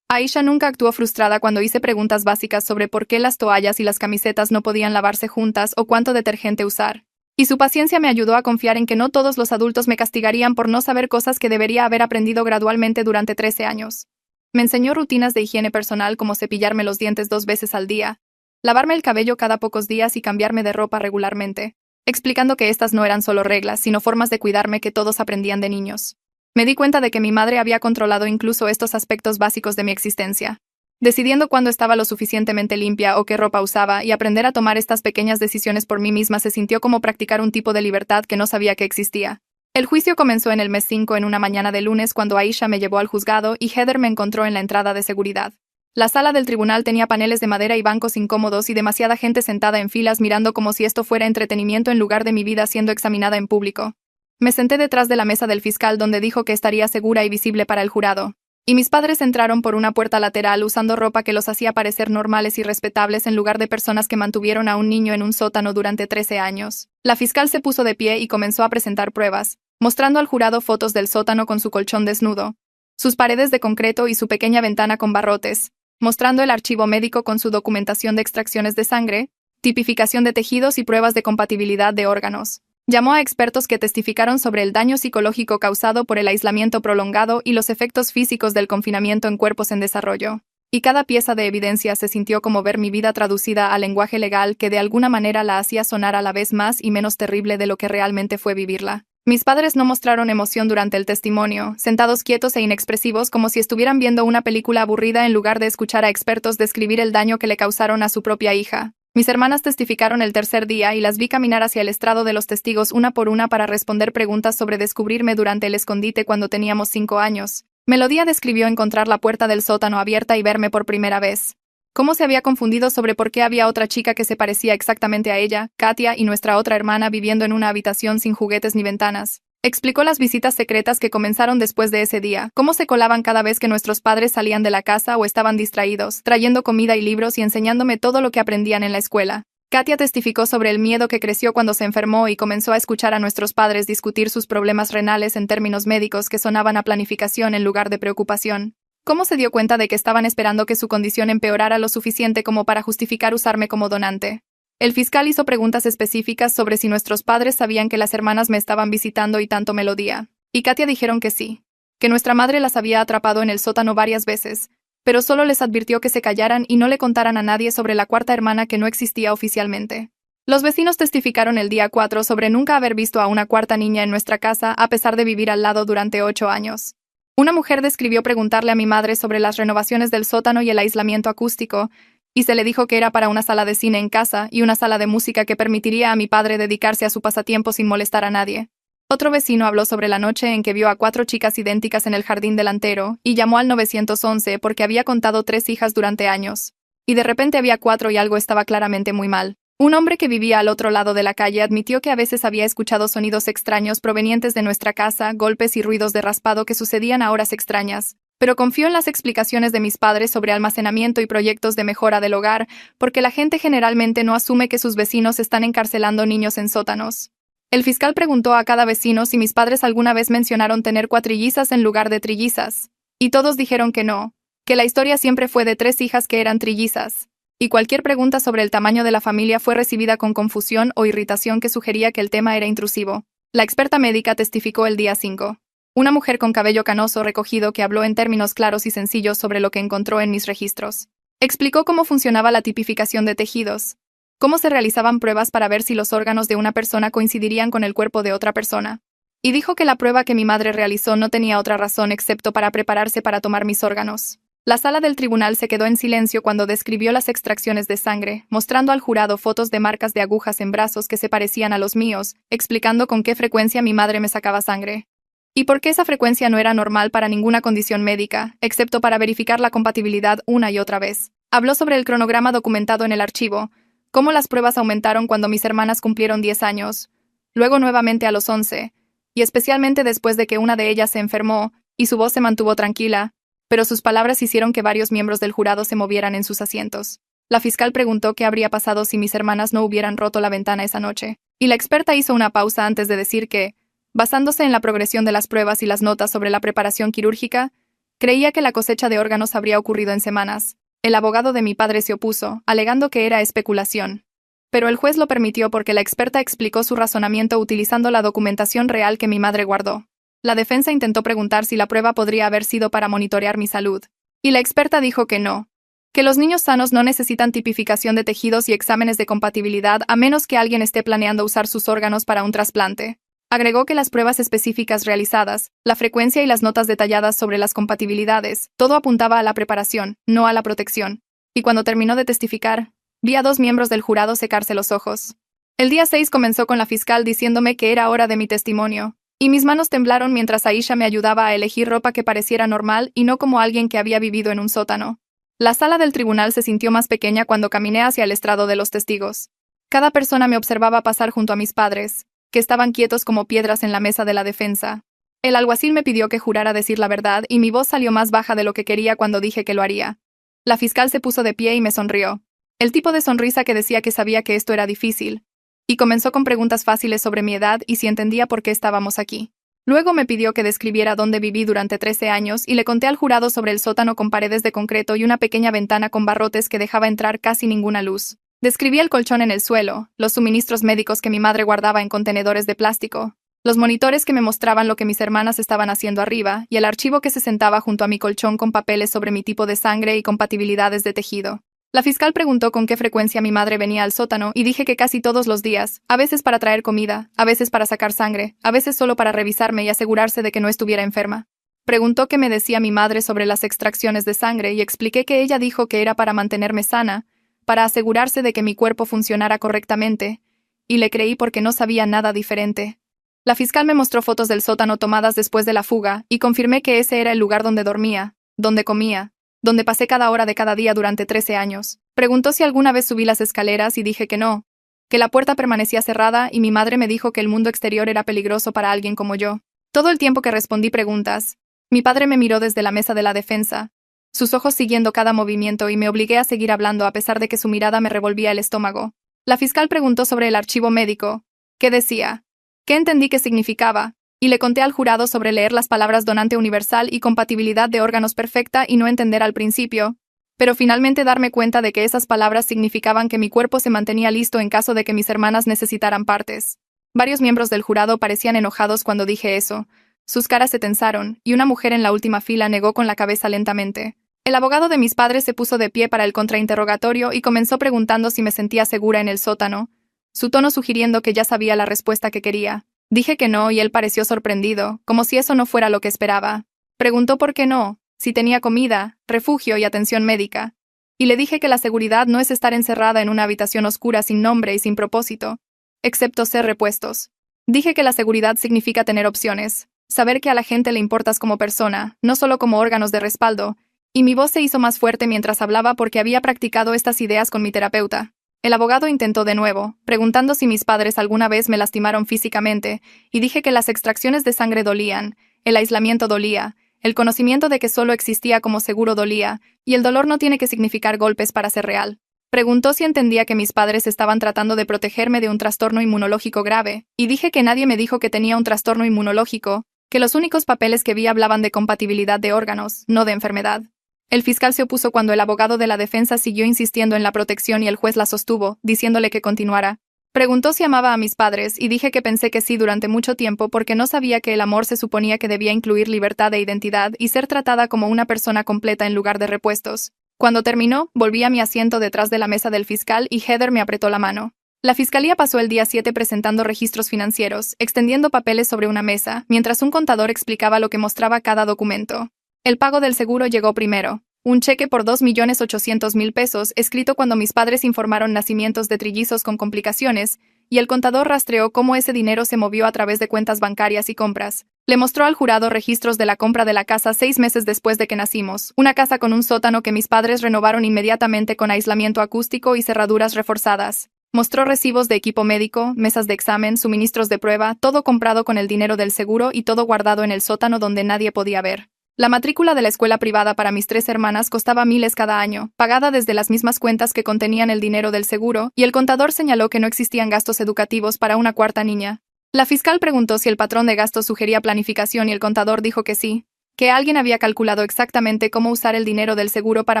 Aisha nunca actuó frustrada cuando hice preguntas básicas sobre por qué las toallas y las camisetas no podían lavarse juntas o cuánto detergente usar. Y su paciencia me ayudó a confiar en que no todos los adultos me castigarían por no saber cosas que debería haber aprendido gradualmente durante 13 años. Me enseñó rutinas de higiene personal como cepillarme los dientes 2 veces al día, lavarme el cabello cada pocos días y cambiarme de ropa regularmente, explicando que estas no eran solo reglas, sino formas de cuidarme que todos aprendían de niños. Me di cuenta de que mi madre había controlado incluso estos aspectos básicos de mi existencia, decidiendo cuándo estaba lo suficientemente limpia o qué ropa usaba, y aprender a tomar estas pequeñas decisiones por mí misma se sintió como practicar un tipo de libertad que no sabía que existía. El juicio comenzó en el mes 5 en una mañana de lunes cuando Aisha me llevó al juzgado y Heather me encontró en la entrada de seguridad. La sala del tribunal tenía paneles de madera y bancos incómodos y demasiada gente sentada en filas mirando como si esto fuera entretenimiento en lugar de mi vida siendo examinada en público. Me senté detrás de la mesa del fiscal donde dijo que estaría segura y visible para el jurado. Y mis padres entraron por una puerta lateral usando ropa que los hacía parecer normales y respetables en lugar de personas que mantuvieron a un niño en un sótano durante 13 años. La fiscal se puso de pie y comenzó a presentar pruebas, mostrando al jurado fotos del sótano con su colchón desnudo, sus paredes de concreto y su pequeña ventana con barrotes, mostrando el archivo médico con su documentación de extracciones de sangre, tipificación de tejidos y pruebas de compatibilidad de órganos. Llamó a expertos que testificaron sobre el daño psicológico causado por el aislamiento prolongado y los efectos físicos del confinamiento en cuerpos en desarrollo. Y cada pieza de evidencia se sintió como ver mi vida traducida al lenguaje legal que de alguna manera la hacía sonar a la vez más y menos terrible de lo que realmente fue vivirla. Mis padres no mostraron emoción durante el testimonio, sentados quietos e inexpresivos como si estuvieran viendo una película aburrida en lugar de escuchar a expertos describir el daño que le causaron a su propia hija. Mis hermanas testificaron el tercer día y las vi caminar hacia el estrado de los testigos una por una para responder preguntas sobre descubrirme durante el escondite cuando teníamos 5 años. Melodía describió encontrar la puerta del sótano abierta y verme por primera vez. Cómo se había confundido sobre por qué había otra chica que se parecía exactamente a ella, Katia, y nuestra otra hermana viviendo en una habitación sin juguetes ni ventanas. Explicó las visitas secretas que comenzaron después de ese día, cómo se colaban cada vez que nuestros padres salían de la casa o estaban distraídos, trayendo comida y libros y enseñándome todo lo que aprendían en la escuela. Katia testificó sobre el miedo que creció cuando se enfermó y comenzó a escuchar a nuestros padres discutir sus problemas renales en términos médicos que sonaban a planificación en lugar de preocupación. Cómo se dio cuenta de que estaban esperando que su condición empeorara lo suficiente como para justificar usarme como donante. El fiscal hizo preguntas específicas sobre si nuestros padres sabían que las hermanas me estaban visitando y tanto Melodía. Y Katia dijeron que sí, que nuestra madre las había atrapado en el sótano varias veces, pero solo les advirtió que se callaran y no le contaran a nadie sobre la cuarta hermana que no existía oficialmente. Los vecinos testificaron el día 4 sobre nunca haber visto a una cuarta niña en nuestra casa a pesar de vivir al lado durante 8 años. Una mujer describió preguntarle a mi madre sobre las renovaciones del sótano y el aislamiento acústico, y se le dijo que era para una sala de cine en casa y una sala de música que permitiría a mi padre dedicarse a su pasatiempo sin molestar a nadie. Otro vecino habló sobre la noche en que vio a 4 chicas idénticas en el jardín delantero y llamó al 911 porque había contado 3 hijas durante años. Y de repente había 4 y algo estaba claramente muy mal. Un hombre que vivía al otro lado de la calle admitió que a veces había escuchado sonidos extraños provenientes de nuestra casa, golpes y ruidos de raspado que sucedían a horas extrañas. Pero confió en las explicaciones de mis padres sobre almacenamiento y proyectos de mejora del hogar, porque la gente generalmente no asume que sus vecinos están encarcelando niños en sótanos. El fiscal preguntó a cada vecino si mis padres alguna vez mencionaron tener cuatrillizas en lugar de trillizas, y todos dijeron que no, que la historia siempre fue de 3 hijas que eran trillizas, y cualquier pregunta sobre el tamaño de la familia fue recibida con confusión o irritación que sugería que el tema era intrusivo. La experta médica testificó el día 5. Una mujer con cabello canoso recogido que habló en términos claros y sencillos sobre lo que encontró en mis registros. Explicó cómo funcionaba la tipificación de tejidos, cómo se realizaban pruebas para ver si los órganos de una persona coincidirían con el cuerpo de otra persona. Y dijo que la prueba que mi madre realizó no tenía otra razón excepto para prepararse para tomar mis órganos. La sala del tribunal se quedó en silencio cuando describió las extracciones de sangre, mostrando al jurado fotos de marcas de agujas en brazos que se parecían a los míos, explicando con qué frecuencia mi madre me sacaba sangre. Y por qué esa frecuencia no era normal para ninguna condición médica, excepto para verificar la compatibilidad una y otra vez. Habló sobre el cronograma documentado en el archivo, cómo las pruebas aumentaron cuando mis hermanas cumplieron 10 años, luego nuevamente a los 11, y especialmente después de que una de ellas se enfermó, y su voz se mantuvo tranquila, pero sus palabras hicieron que varios miembros del jurado se movieran en sus asientos. La fiscal preguntó qué habría pasado si mis hermanas no hubieran roto la ventana esa noche, y la experta hizo una pausa antes de decir que, basándose en la progresión de las pruebas y las notas sobre la preparación quirúrgica, creía que la cosecha de órganos habría ocurrido en semanas. El abogado de mi padre se opuso, alegando que era especulación. Pero el juez lo permitió porque la experta explicó su razonamiento utilizando la documentación real que mi madre guardó. La defensa intentó preguntar si la prueba podría haber sido para monitorear mi salud, y la experta dijo que no, que los niños sanos no necesitan tipificación de tejidos y exámenes de compatibilidad a menos que alguien esté planeando usar sus órganos para un trasplante. Agregó que las pruebas específicas realizadas, la frecuencia y las notas detalladas sobre las compatibilidades, todo apuntaba a la preparación, no a la protección. Y cuando terminó de testificar, vi a 2 miembros del jurado secarse los ojos. El día 6 comenzó con la fiscal diciéndome que era hora de mi testimonio, y mis manos temblaron mientras Aisha me ayudaba a elegir ropa que pareciera normal y no como alguien que había vivido en un sótano. La sala del tribunal se sintió más pequeña cuando caminé hacia el estrado de los testigos. Cada persona me observaba pasar junto a mis padres, que estaban quietos como piedras en la mesa de la defensa. El alguacil me pidió que jurara decir la verdad y mi voz salió más baja de lo que quería cuando dije que lo haría. La fiscal se puso de pie y me sonrió. El tipo de sonrisa que decía que sabía que esto era difícil. Y comenzó con preguntas fáciles sobre mi edad y si entendía por qué estábamos aquí. Luego me pidió que describiera dónde viví durante 13 años y le conté al jurado sobre el sótano con paredes de concreto y una pequeña ventana con barrotes que dejaba entrar casi ninguna luz. Describí el colchón en el suelo, los suministros médicos que mi madre guardaba en contenedores de plástico, los monitores que me mostraban lo que mis hermanas estaban haciendo arriba y el archivo que se sentaba junto a mi colchón con papeles sobre mi tipo de sangre y compatibilidades de tejido. La fiscal preguntó con qué frecuencia mi madre venía al sótano y dije que casi todos los días, a veces para traer comida, a veces para sacar sangre, a veces solo para revisarme y asegurarse de que no estuviera enferma. Preguntó qué me decía mi madre sobre las extracciones de sangre y expliqué que ella dijo que era para mantenerme sana, para asegurarse de que mi cuerpo funcionara correctamente, y le creí porque no sabía nada diferente. La fiscal me mostró fotos del sótano tomadas después de la fuga y confirmé que ese era el lugar donde dormía, donde comía, donde pasé cada hora de cada día durante 13 años. Preguntó si alguna vez subí las escaleras y dije que no, que la puerta permanecía cerrada y mi madre me dijo que el mundo exterior era peligroso para alguien como yo. Todo el tiempo que respondí preguntas, mi padre me miró desde la mesa de la defensa, sus ojos siguiendo cada movimiento y me obligué a seguir hablando a pesar de que su mirada me revolvía el estómago. La fiscal preguntó sobre el archivo médico. ¿Qué decía? ¿Qué entendí que significaba? Y le conté al jurado sobre leer las palabras donante universal y compatibilidad de órganos perfecta y no entender al principio, pero finalmente darme cuenta de que esas palabras significaban que mi cuerpo se mantenía listo en caso de que mis hermanas necesitaran partes. Varios miembros del jurado parecían enojados cuando dije eso. Sus caras se tensaron, y una mujer en la última fila negó con la cabeza lentamente. El abogado de mis padres se puso de pie para el contrainterrogatorio y comenzó preguntando si me sentía segura en el sótano, su tono sugiriendo que ya sabía la respuesta que quería. Dije que no y él pareció sorprendido, como si eso no fuera lo que esperaba. Preguntó por qué no, si tenía comida, refugio y atención médica. Y le dije que la seguridad no es estar encerrada en una habitación oscura sin nombre y sin propósito, excepto ser repuestos. Dije que la seguridad significa tener opciones, saber que a la gente le importas como persona, no solo como órganos de respaldo, y mi voz se hizo más fuerte mientras hablaba porque había practicado estas ideas con mi terapeuta. El abogado intentó de nuevo, preguntando si mis padres alguna vez me lastimaron físicamente, y dije que las extracciones de sangre dolían, el aislamiento dolía, el conocimiento de que solo existía como seguro dolía, y el dolor no tiene que significar golpes para ser real. Preguntó si entendía que mis padres estaban tratando de protegerme de un trastorno inmunológico grave, y dije que nadie me dijo que tenía un trastorno inmunológico, que los únicos papeles que vi hablaban de compatibilidad de órganos, no de enfermedad. El fiscal se opuso cuando el abogado de la defensa siguió insistiendo en la protección y el juez la sostuvo, diciéndole que continuara. Preguntó si amaba a mis padres y dije que pensé que sí durante mucho tiempo porque no sabía que el amor se suponía que debía incluir libertad de identidad y ser tratada como una persona completa en lugar de repuestos. Cuando terminó, volví a mi asiento detrás de la mesa del fiscal y Heather me apretó la mano. La fiscalía pasó el día 7 presentando registros financieros, extendiendo papeles sobre una mesa, mientras un contador explicaba lo que mostraba cada documento. El pago del seguro llegó primero. Un cheque por 2.800.000 pesos, escrito cuando mis padres informaron nacimientos de trillizos con complicaciones, y el contador rastreó cómo ese dinero se movió a través de cuentas bancarias y compras. Le mostró al jurado registros de la compra de la casa 6 meses después de que nacimos, una casa con un sótano que mis padres renovaron inmediatamente con aislamiento acústico y cerraduras reforzadas. Mostró recibos de equipo médico, mesas de examen, suministros de prueba, todo comprado con el dinero del seguro y todo guardado en el sótano donde nadie podía ver. La matrícula de la escuela privada para mis 3 hermanas costaba miles cada año, pagada desde las mismas cuentas que contenían el dinero del seguro, y el contador señaló que no existían gastos educativos para una cuarta niña. La fiscal preguntó si el patrón de gastos sugería planificación y el contador dijo que sí, que alguien había calculado exactamente cómo usar el dinero del seguro para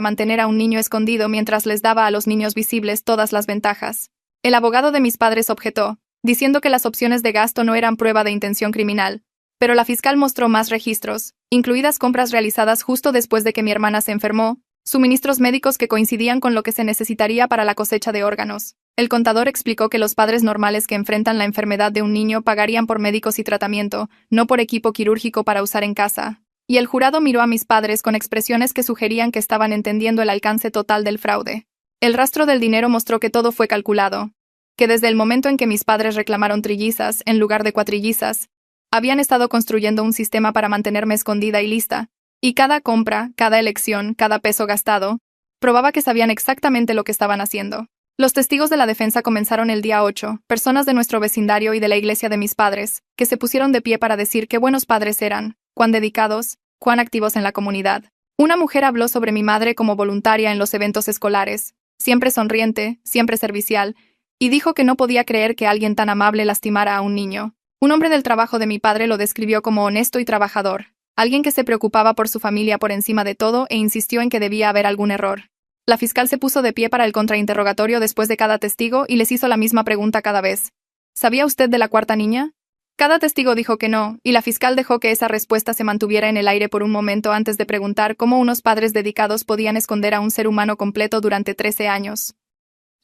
mantener a un niño escondido mientras les daba a los niños visibles todas las ventajas. El abogado de mis padres objetó, diciendo que las opciones de gasto no eran prueba de intención criminal, pero la fiscal mostró más registros, incluidas compras realizadas justo después de que mi hermana se enfermó, suministros médicos que coincidían con lo que se necesitaría para la cosecha de órganos. El contador explicó que los padres normales que enfrentan la enfermedad de un niño pagarían por médicos y tratamiento, no por equipo quirúrgico para usar en casa. Y el jurado miró a mis padres con expresiones que sugerían que estaban entendiendo el alcance total del fraude. El rastro del dinero mostró que todo fue calculado, que desde el momento en que mis padres reclamaron trillizas en lugar de cuatrillizas, habían estado construyendo un sistema para mantenerme escondida y lista, y cada compra, cada elección, cada peso gastado, probaba que sabían exactamente lo que estaban haciendo. Los testigos de la defensa comenzaron el día 8, personas de nuestro vecindario y de la iglesia de mis padres, que se pusieron de pie para decir qué buenos padres eran, cuán dedicados, cuán activos en la comunidad. Una mujer habló sobre mi madre como voluntaria en los eventos escolares, siempre sonriente, siempre servicial, y dijo que no podía creer que alguien tan amable lastimara a un niño. Un hombre del trabajo de mi padre lo describió como honesto y trabajador, alguien que se preocupaba por su familia por encima de todo e insistió en que debía haber algún error. La fiscal se puso de pie para el contrainterrogatorio después de cada testigo y les hizo la misma pregunta cada vez. ¿Sabía usted de la cuarta niña? Cada testigo dijo que no, y la fiscal dejó que esa respuesta se mantuviera en el aire por un momento antes de preguntar cómo unos padres dedicados podían esconder a un ser humano completo durante 13 años.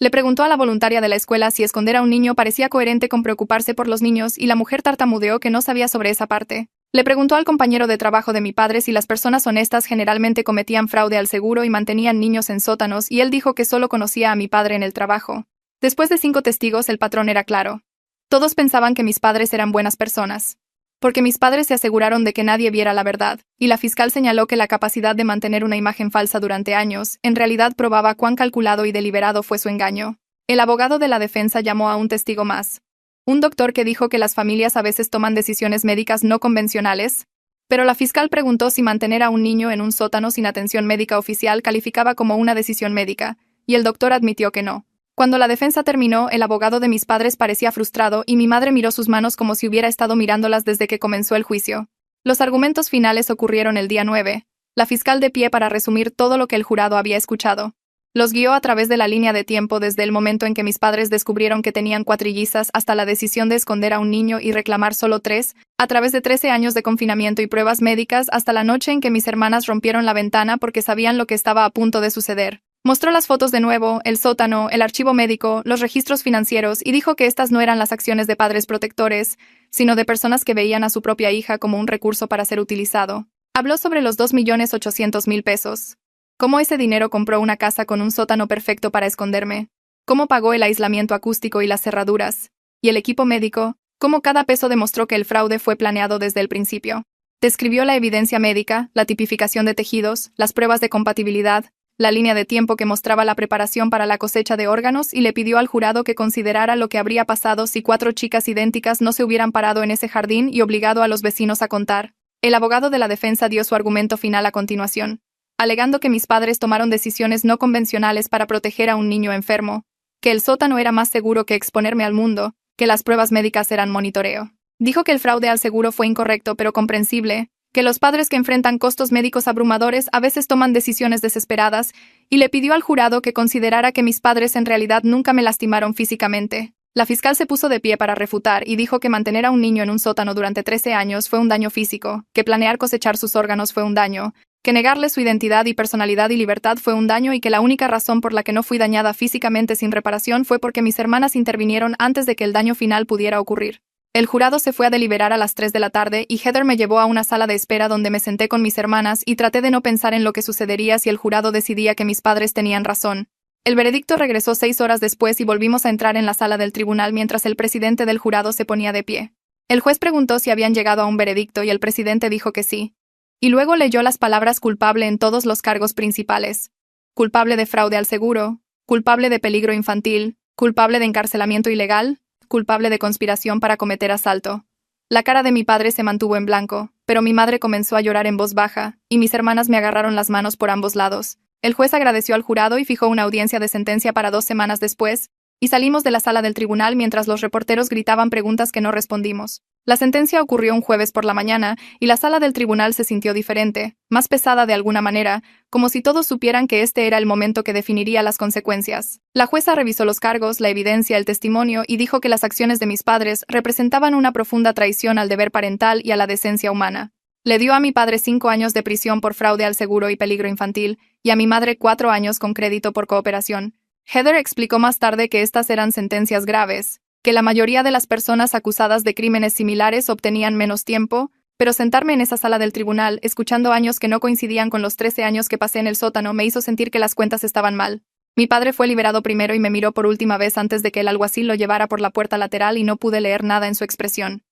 Le preguntó a la voluntaria de la escuela si esconder a un niño parecía coherente con preocuparse por los niños y la mujer tartamudeó que no sabía sobre esa parte. Le preguntó al compañero de trabajo de mi padre si las personas honestas generalmente cometían fraude al seguro y mantenían niños en sótanos y él dijo que solo conocía a mi padre en el trabajo. Después de 5 testigos el patrón era claro. Todos pensaban que mis padres eran buenas personas. Porque mis padres se aseguraron de que nadie viera la verdad, y la fiscal señaló que la capacidad de mantener una imagen falsa durante años, en realidad probaba cuán calculado y deliberado fue su engaño. El abogado de la defensa llamó a un testigo más. Un doctor que dijo que las familias a veces toman decisiones médicas no convencionales, pero la fiscal preguntó si mantener a un niño en un sótano sin atención médica oficial calificaba como una decisión médica, y el doctor admitió que no. Cuando la defensa terminó, el abogado de mis padres parecía frustrado y mi madre miró sus manos como si hubiera estado mirándolas desde que comenzó el juicio. Los argumentos finales ocurrieron el día 9, la fiscal de pie para resumir todo lo que el jurado había escuchado. Los guió a través de la línea de tiempo desde el momento en que mis padres descubrieron que tenían cuatrillizas hasta la decisión de esconder a un niño y reclamar solo 3, a través de 13 años de confinamiento y pruebas médicas hasta la noche en que mis hermanas rompieron la ventana porque sabían lo que estaba a punto de suceder. Mostró las fotos de nuevo, el sótano, el archivo médico, los registros financieros y dijo que estas no eran las acciones de padres protectores, sino de personas que veían a su propia hija como un recurso para ser utilizado. Habló sobre los 2.800.000 pesos. Cómo ese dinero compró una casa con un sótano perfecto para esconderme. Cómo pagó el aislamiento acústico y las cerraduras. Y el equipo médico. Cómo cada peso demostró que el fraude fue planeado desde el principio. Describió la evidencia médica, la tipificación de tejidos, las pruebas de compatibilidad, la línea de tiempo que mostraba la preparación para la cosecha de órganos y le pidió al jurado que considerara lo que habría pasado si 4 chicas idénticas no se hubieran parado en ese jardín y obligado a los vecinos a contar. El abogado de la defensa dio su argumento final a continuación, alegando que mis padres tomaron decisiones no convencionales para proteger a un niño enfermo, que el sótano era más seguro que exponerme al mundo, que las pruebas médicas eran monitoreo. Dijo que el fraude al seguro fue incorrecto pero comprensible, que los padres que enfrentan costos médicos abrumadores a veces toman decisiones desesperadas, y le pidió al jurado que considerara que mis padres en realidad nunca me lastimaron físicamente. La fiscal se puso de pie para refutar y dijo que mantener a un niño en un sótano durante 13 años fue un daño físico, que planear cosechar sus órganos fue un daño, que negarle su identidad y personalidad y libertad fue un daño y que la única razón por la que no fui dañada físicamente sin reparación fue porque mis hermanas intervinieron antes de que el daño final pudiera ocurrir. El jurado se fue a deliberar a las 3 de la tarde y Heather me llevó a una sala de espera donde me senté con mis hermanas y traté de no pensar en lo que sucedería si el jurado decidía que mis padres tenían razón. El veredicto regresó 6 horas después y volvimos a entrar en la sala del tribunal mientras el presidente del jurado se ponía de pie. El juez preguntó si habían llegado a un veredicto y el presidente dijo que sí. Y luego leyó las palabras culpable en todos los cargos principales. Culpable de fraude al seguro, culpable de peligro infantil, culpable de encarcelamiento ilegal, culpable de conspiración para cometer asalto. La cara de mi padre se mantuvo en blanco, pero mi madre comenzó a llorar en voz baja, y mis hermanas me agarraron las manos por ambos lados. El juez agradeció al jurado y fijó una audiencia de sentencia para 2 semanas después, y salimos de la sala del tribunal mientras los reporteros gritaban preguntas que no respondimos. La sentencia ocurrió un jueves por la mañana, y la sala del tribunal se sintió diferente, más pesada de alguna manera, como si todos supieran que este era el momento que definiría las consecuencias. La jueza revisó los cargos, la evidencia, el testimonio y dijo que las acciones de mis padres representaban una profunda traición al deber parental y a la decencia humana. Le dio a mi padre 5 años de prisión por fraude al seguro y peligro infantil, y a mi madre 4 años con crédito por cooperación. Heather explicó más tarde que estas eran sentencias graves, que la mayoría de las personas acusadas de crímenes similares obtenían menos tiempo, pero sentarme en esa sala del tribunal, escuchando años que no coincidían con los 13 años que pasé en el sótano, me hizo sentir que las cuentas estaban mal. Mi padre fue liberado primero y me miró por última vez antes de que el alguacil lo llevara por la puerta lateral y no pude leer nada en su expresión.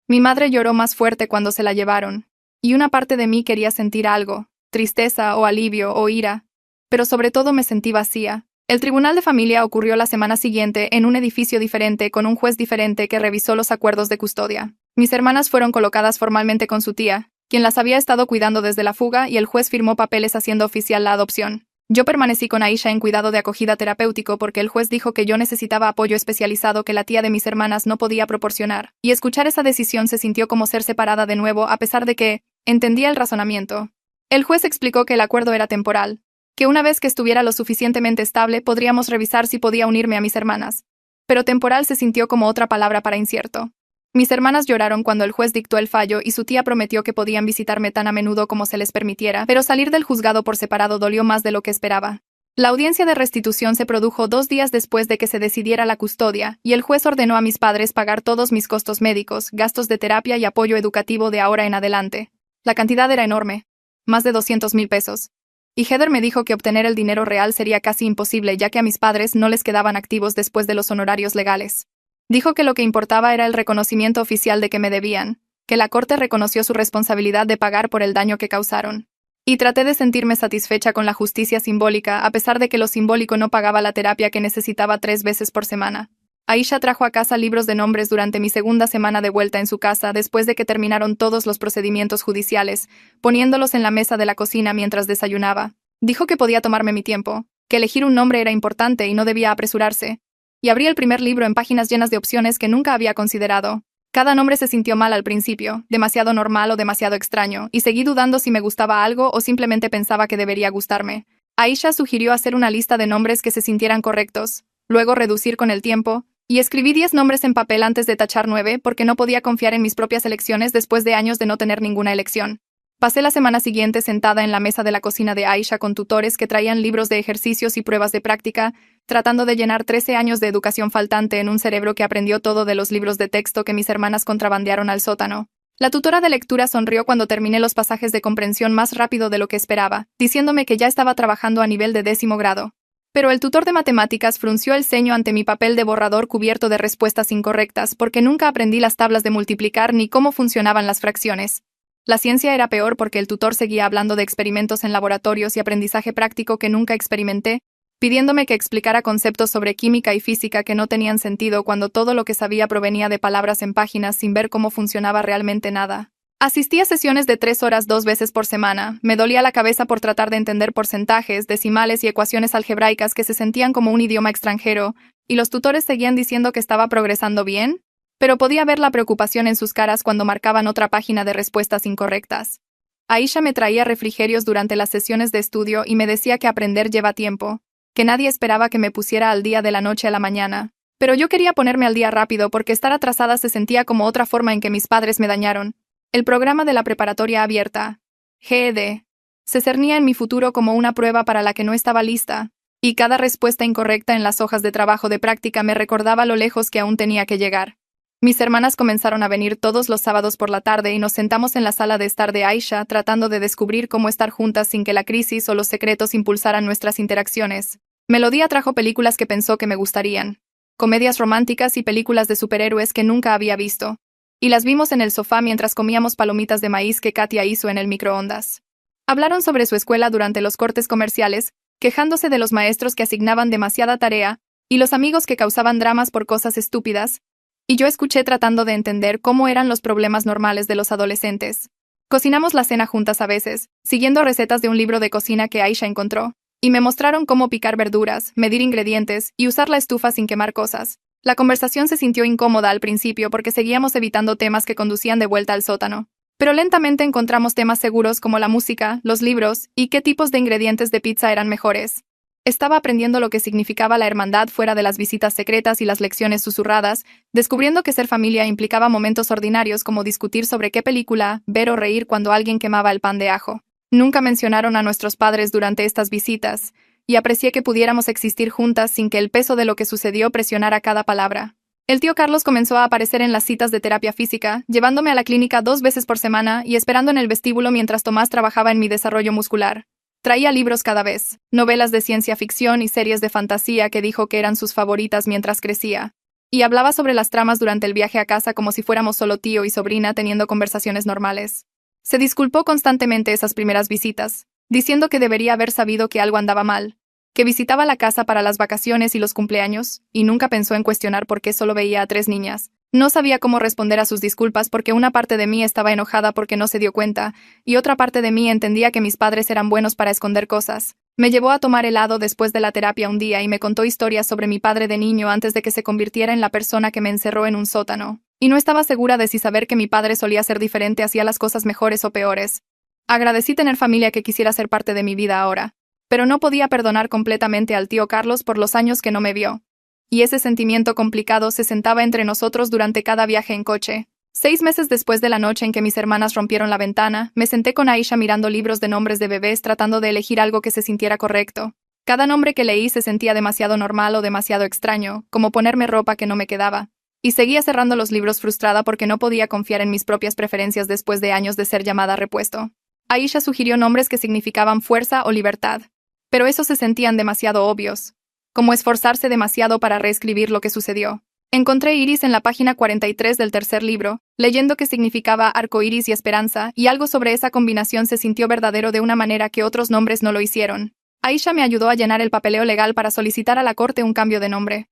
Mi madre lloró más fuerte cuando se la llevaron, y una parte de mí quería sentir algo, tristeza o alivio o ira, pero sobre todo me sentí vacía. El tribunal de familia ocurrió la semana siguiente en un edificio diferente con un juez diferente que revisó los acuerdos de custodia. Mis hermanas fueron colocadas formalmente con su tía, quien las había estado cuidando desde la fuga, y el juez firmó papeles haciendo oficial la adopción. Yo permanecí con Aisha en cuidado de acogida terapéutico porque el juez dijo que yo necesitaba apoyo especializado que la tía de mis hermanas no podía proporcionar, y escuchar esa decisión se sintió como ser separada de nuevo a pesar de que entendía el razonamiento. El juez explicó que el acuerdo era temporal, que una vez que estuviera lo suficientemente estable podríamos revisar si podía unirme a mis hermanas. Pero temporal se sintió como otra palabra para incierto. Mis hermanas lloraron cuando el juez dictó el fallo y su tía prometió que podían visitarme tan a menudo como se les permitiera, pero salir del juzgado por separado dolió más de lo que esperaba. La audiencia de restitución se produjo 2 días después de que se decidiera la custodia, y el juez ordenó a mis padres pagar todos mis costos médicos, gastos de terapia y apoyo educativo de ahora en adelante. La cantidad era enorme, más de 200,000 pesos. Y Heather me dijo que obtener el dinero real sería casi imposible ya que a mis padres no les quedaban activos después de los honorarios legales. Dijo que lo que importaba era el reconocimiento oficial de que me debían, que la corte reconoció su responsabilidad de pagar por el daño que causaron. Y traté de sentirme satisfecha con la justicia simbólica, a pesar de que lo simbólico no pagaba la terapia que necesitaba 3 veces por semana. Aisha trajo a casa libros de nombres durante mi segunda semana de vuelta en su casa después de que terminaron todos los procedimientos judiciales, poniéndolos en la mesa de la cocina mientras desayunaba. Dijo que podía tomarme mi tiempo, que elegir un nombre era importante y no debía apresurarse. Y abrí el primer libro en páginas llenas de opciones que nunca había considerado. Cada nombre se sintió mal al principio, demasiado normal o demasiado extraño, y seguí dudando si me gustaba algo o simplemente pensaba que debería gustarme. Aisha sugirió hacer una lista de nombres que se sintieran correctos, luego reducir con el tiempo, y escribí 10 nombres en papel antes de tachar 9 porque no podía confiar en mis propias elecciones después de años de no tener ninguna elección. Pasé la semana siguiente sentada en la mesa de la cocina de Aisha con tutores que traían libros de ejercicios y pruebas de práctica, tratando de llenar 13 años de educación faltante en un cerebro que aprendió todo de los libros de texto que mis hermanas contrabandearon al sótano. La tutora de lectura sonrió cuando terminé los pasajes de comprensión más rápido de lo que esperaba, diciéndome que ya estaba trabajando a nivel de 10º grado. Pero el tutor de matemáticas frunció el ceño ante mi papel de borrador cubierto de respuestas incorrectas porque nunca aprendí las tablas de multiplicar ni cómo funcionaban las fracciones. La ciencia era peor porque el tutor seguía hablando de experimentos en laboratorios y aprendizaje práctico que nunca experimenté, pidiéndome que explicara conceptos sobre química y física que no tenían sentido cuando todo lo que sabía provenía de palabras en páginas sin ver cómo funcionaba realmente nada. Asistí a sesiones de 3 horas 2 veces por semana. Me dolía la cabeza por tratar de entender porcentajes, decimales y ecuaciones algebraicas que se sentían como un idioma extranjero, y los tutores seguían diciendo que estaba progresando bien, pero podía ver la preocupación en sus caras cuando marcaban otra página de respuestas incorrectas. Aisha me traía refrigerios durante las sesiones de estudio y me decía que aprender lleva tiempo, que nadie esperaba que me pusiera al día de la noche a la mañana. Pero yo quería ponerme al día rápido porque estar atrasada se sentía como otra forma en que mis padres me dañaron. El programa de la preparatoria abierta, GED, se cernía en mi futuro como una prueba para la que no estaba lista, y cada respuesta incorrecta en las hojas de trabajo de práctica me recordaba lo lejos que aún tenía que llegar. Mis hermanas comenzaron a venir todos los sábados por la tarde y nos sentamos en la sala de estar de Aisha tratando de descubrir cómo estar juntas sin que la crisis o los secretos impulsaran nuestras interacciones. Melodía trajo películas que pensó que me gustarían, comedias románticas y películas de superhéroes que nunca había visto. Y las vimos en el sofá mientras comíamos palomitas de maíz que Katia hizo en el microondas. Hablaron sobre su escuela durante los cortes comerciales, quejándose de los maestros que asignaban demasiada tarea, y los amigos que causaban dramas por cosas estúpidas, y yo escuché tratando de entender cómo eran los problemas normales de los adolescentes. Cocinamos la cena juntas a veces, siguiendo recetas de un libro de cocina que Aisha encontró, y me mostraron cómo picar verduras, medir ingredientes y usar la estufa sin quemar cosas. La conversación se sintió incómoda al principio porque seguíamos evitando temas que conducían de vuelta al sótano. Pero lentamente encontramos temas seguros como la música, los libros y qué tipos de ingredientes de pizza eran mejores. Estaba aprendiendo lo que significaba la hermandad fuera de las visitas secretas y las lecciones susurradas, descubriendo que ser familia implicaba momentos ordinarios como discutir sobre qué película, ver o reír cuando alguien quemaba el pan de ajo. Nunca mencionaron a nuestros padres durante estas visitas, y aprecié que pudiéramos existir juntas sin que el peso de lo que sucedió presionara cada palabra. El tío Carlos comenzó a aparecer en las citas de terapia física, llevándome a la clínica 2 veces por semana y esperando en el vestíbulo mientras Tomás trabajaba en mi desarrollo muscular. Traía libros cada vez, novelas de ciencia ficción y series de fantasía que dijo que eran sus favoritas mientras crecía. Y hablaba sobre las tramas durante el viaje a casa como si fuéramos solo tío y sobrina teniendo conversaciones normales. Se disculpó constantemente esas primeras visitas, diciendo que debería haber sabido que algo andaba mal, que visitaba la casa para las vacaciones y los cumpleaños, y nunca pensó en cuestionar por qué solo veía a 3 niñas. No sabía cómo responder a sus disculpas porque una parte de mí estaba enojada porque no se dio cuenta, y otra parte de mí entendía que mis padres eran buenos para esconder cosas. Me llevó a tomar helado después de la terapia un día y me contó historias sobre mi padre de niño antes de que se convirtiera en la persona que me encerró en un sótano. Y no estaba segura de si saber que mi padre solía ser diferente hacía las cosas mejores o peores. Agradecí tener familia que quisiera ser parte de mi vida ahora, pero no podía perdonar completamente al tío Carlos por los años que no me vio. Y ese sentimiento complicado se sentaba entre nosotros durante cada viaje en coche. 6 meses después de la noche en que mis hermanas rompieron la ventana, me senté con Aisha mirando libros de nombres de bebés tratando de elegir algo que se sintiera correcto. Cada nombre que leí se sentía demasiado normal o demasiado extraño, como ponerme ropa que no me quedaba. Y seguía cerrando los libros frustrada porque no podía confiar en mis propias preferencias después de años de ser llamada repuesto. Aisha sugirió nombres que significaban fuerza o libertad, pero esos se sentían demasiado obvios, como esforzarse demasiado para reescribir lo que sucedió. Encontré Iris en la página 43 del tercer libro, leyendo que significaba arcoíris y esperanza, y algo sobre esa combinación se sintió verdadero de una manera que otros nombres no lo hicieron. Aisha me ayudó a llenar el papeleo legal para solicitar a la corte un cambio de nombre.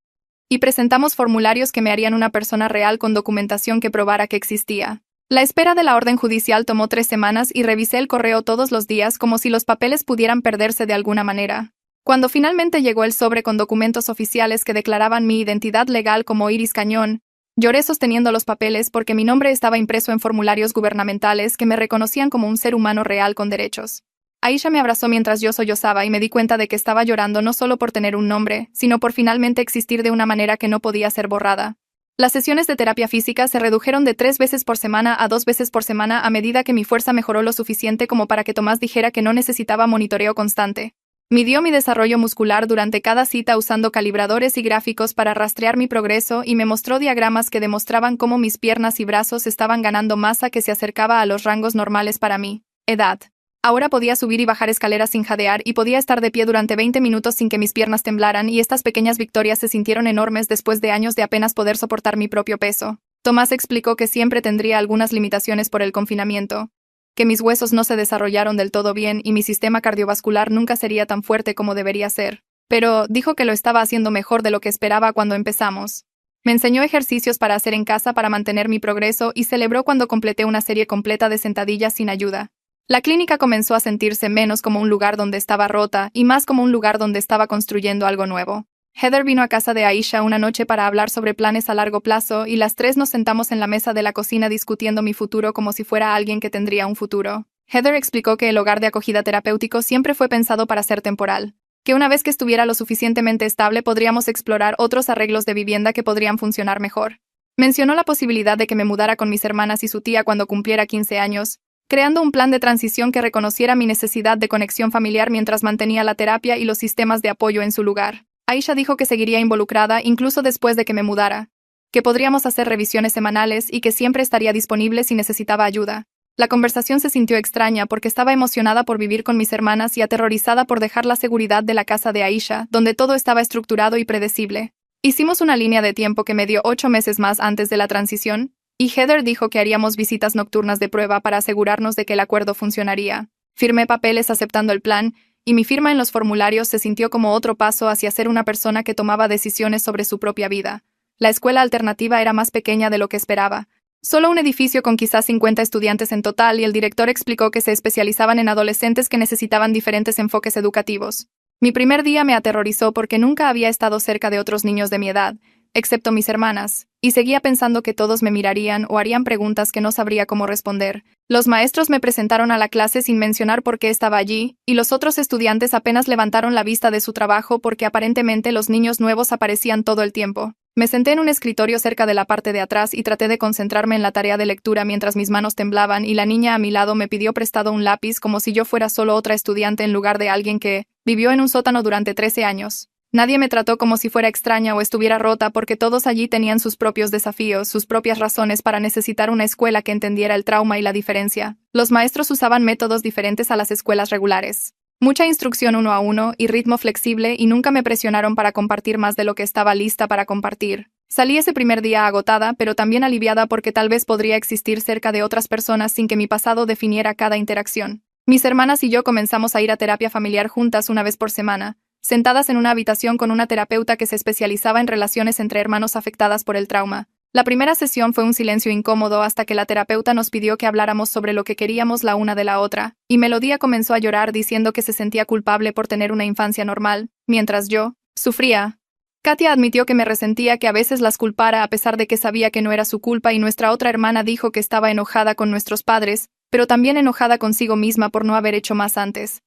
Y presentamos formularios que me harían una persona real con documentación que probara que existía. La espera de la orden judicial tomó 3 semanas y revisé el correo todos los días como si los papeles pudieran perderse de alguna manera. Cuando finalmente llegó el sobre con documentos oficiales que declaraban mi identidad legal como Iris Cañón, lloré sosteniendo los papeles porque mi nombre estaba impreso en formularios gubernamentales que me reconocían como un ser humano real con derechos. Aisha me abrazó mientras yo sollozaba y me di cuenta de que estaba llorando no solo por tener un nombre, sino por finalmente existir de una manera que no podía ser borrada. Las sesiones de terapia física se redujeron de 3 veces por semana a 2 veces por semana a medida que mi fuerza mejoró lo suficiente como para que Tomás dijera que no necesitaba monitoreo constante. Midió mi desarrollo muscular durante cada cita usando calibradores y gráficos para rastrear mi progreso y me mostró diagramas que demostraban cómo mis piernas y brazos estaban ganando masa que se acercaba a los rangos normales para mi edad. Ahora podía subir y bajar escaleras sin jadear y podía estar de pie durante 20 minutos sin que mis piernas temblaran y estas pequeñas victorias se sintieron enormes después de años de apenas poder soportar mi propio peso. Tomás explicó que siempre tendría algunas limitaciones por el confinamiento, que mis huesos no se desarrollaron del todo bien y mi sistema cardiovascular nunca sería tan fuerte como debería ser, pero dijo que lo estaba haciendo mejor de lo que esperaba cuando empezamos. Me enseñó ejercicios para hacer en casa para mantener mi progreso y celebró cuando completé una serie completa de sentadillas sin ayuda. La clínica comenzó a sentirse menos como un lugar donde estaba rota y más como un lugar donde estaba construyendo algo nuevo. Heather vino a casa de Aisha una noche para hablar sobre planes a largo plazo y las 3 nos sentamos en la mesa de la cocina discutiendo mi futuro como si fuera alguien que tendría un futuro. Heather explicó que el hogar de acogida terapéutico siempre fue pensado para ser temporal, que una vez que estuviera lo suficientemente estable podríamos explorar otros arreglos de vivienda que podrían funcionar mejor. Mencionó la posibilidad de que me mudara con mis hermanas y su tía cuando cumpliera 15 años, creando un plan de transición que reconociera mi necesidad de conexión familiar mientras mantenía la terapia y los sistemas de apoyo en su lugar. Aisha dijo que seguiría involucrada incluso después de que me mudara, que podríamos hacer revisiones semanales y que siempre estaría disponible si necesitaba ayuda. La conversación se sintió extraña porque estaba emocionada por vivir con mis hermanas y aterrorizada por dejar la seguridad de la casa de Aisha, donde todo estaba estructurado y predecible. Hicimos una línea de tiempo que me dio 8 meses más antes de la transición, y Heather dijo que haríamos visitas nocturnas de prueba para asegurarnos de que el acuerdo funcionaría. Firmé papeles aceptando el plan, y mi firma en los formularios se sintió como otro paso hacia ser una persona que tomaba decisiones sobre su propia vida. La escuela alternativa era más pequeña de lo que esperaba, Solo un edificio con quizás 50 estudiantes en total y el director explicó que se especializaban en adolescentes que necesitaban diferentes enfoques educativos. Mi primer día me aterrorizó porque nunca había estado cerca de otros niños de mi edad, excepto mis hermanas, y seguía pensando que todos me mirarían o harían preguntas que no sabría cómo responder. Los maestros me presentaron a la clase sin mencionar por qué estaba allí, y los otros estudiantes apenas levantaron la vista de su trabajo porque aparentemente los niños nuevos aparecían todo el tiempo. Me senté en un escritorio cerca de la parte de atrás y traté de concentrarme en la tarea de lectura mientras mis manos temblaban y la niña a mi lado me pidió prestado un lápiz como si yo fuera solo otra estudiante en lugar de alguien que vivió en un sótano durante 13 años. Nadie me trató como si fuera extraña o estuviera rota porque todos allí tenían sus propios desafíos, sus propias razones para necesitar una escuela que entendiera el trauma y la diferencia. Los maestros usaban métodos diferentes a las escuelas regulares. Mucha instrucción uno a uno y ritmo flexible y nunca me presionaron para compartir más de lo que estaba lista para compartir. Salí ese primer día agotada, pero también aliviada porque tal vez podría existir cerca de otras personas sin que mi pasado definiera cada interacción. Mis hermanas y yo comenzamos a ir a terapia familiar juntas una vez por semana, sentadas en una habitación con una terapeuta que se especializaba en relaciones entre hermanos afectadas por el trauma. La primera sesión fue un silencio incómodo hasta que la terapeuta nos pidió que habláramos sobre lo que queríamos la una de la otra, y Melodía comenzó a llorar diciendo que se sentía culpable por tener una infancia normal, mientras yo sufría. Katia admitió que me resentía que a veces las culpara a pesar de que sabía que no era su culpa y nuestra otra hermana dijo que estaba enojada con nuestros padres, pero también enojada consigo misma por no haber hecho más antes.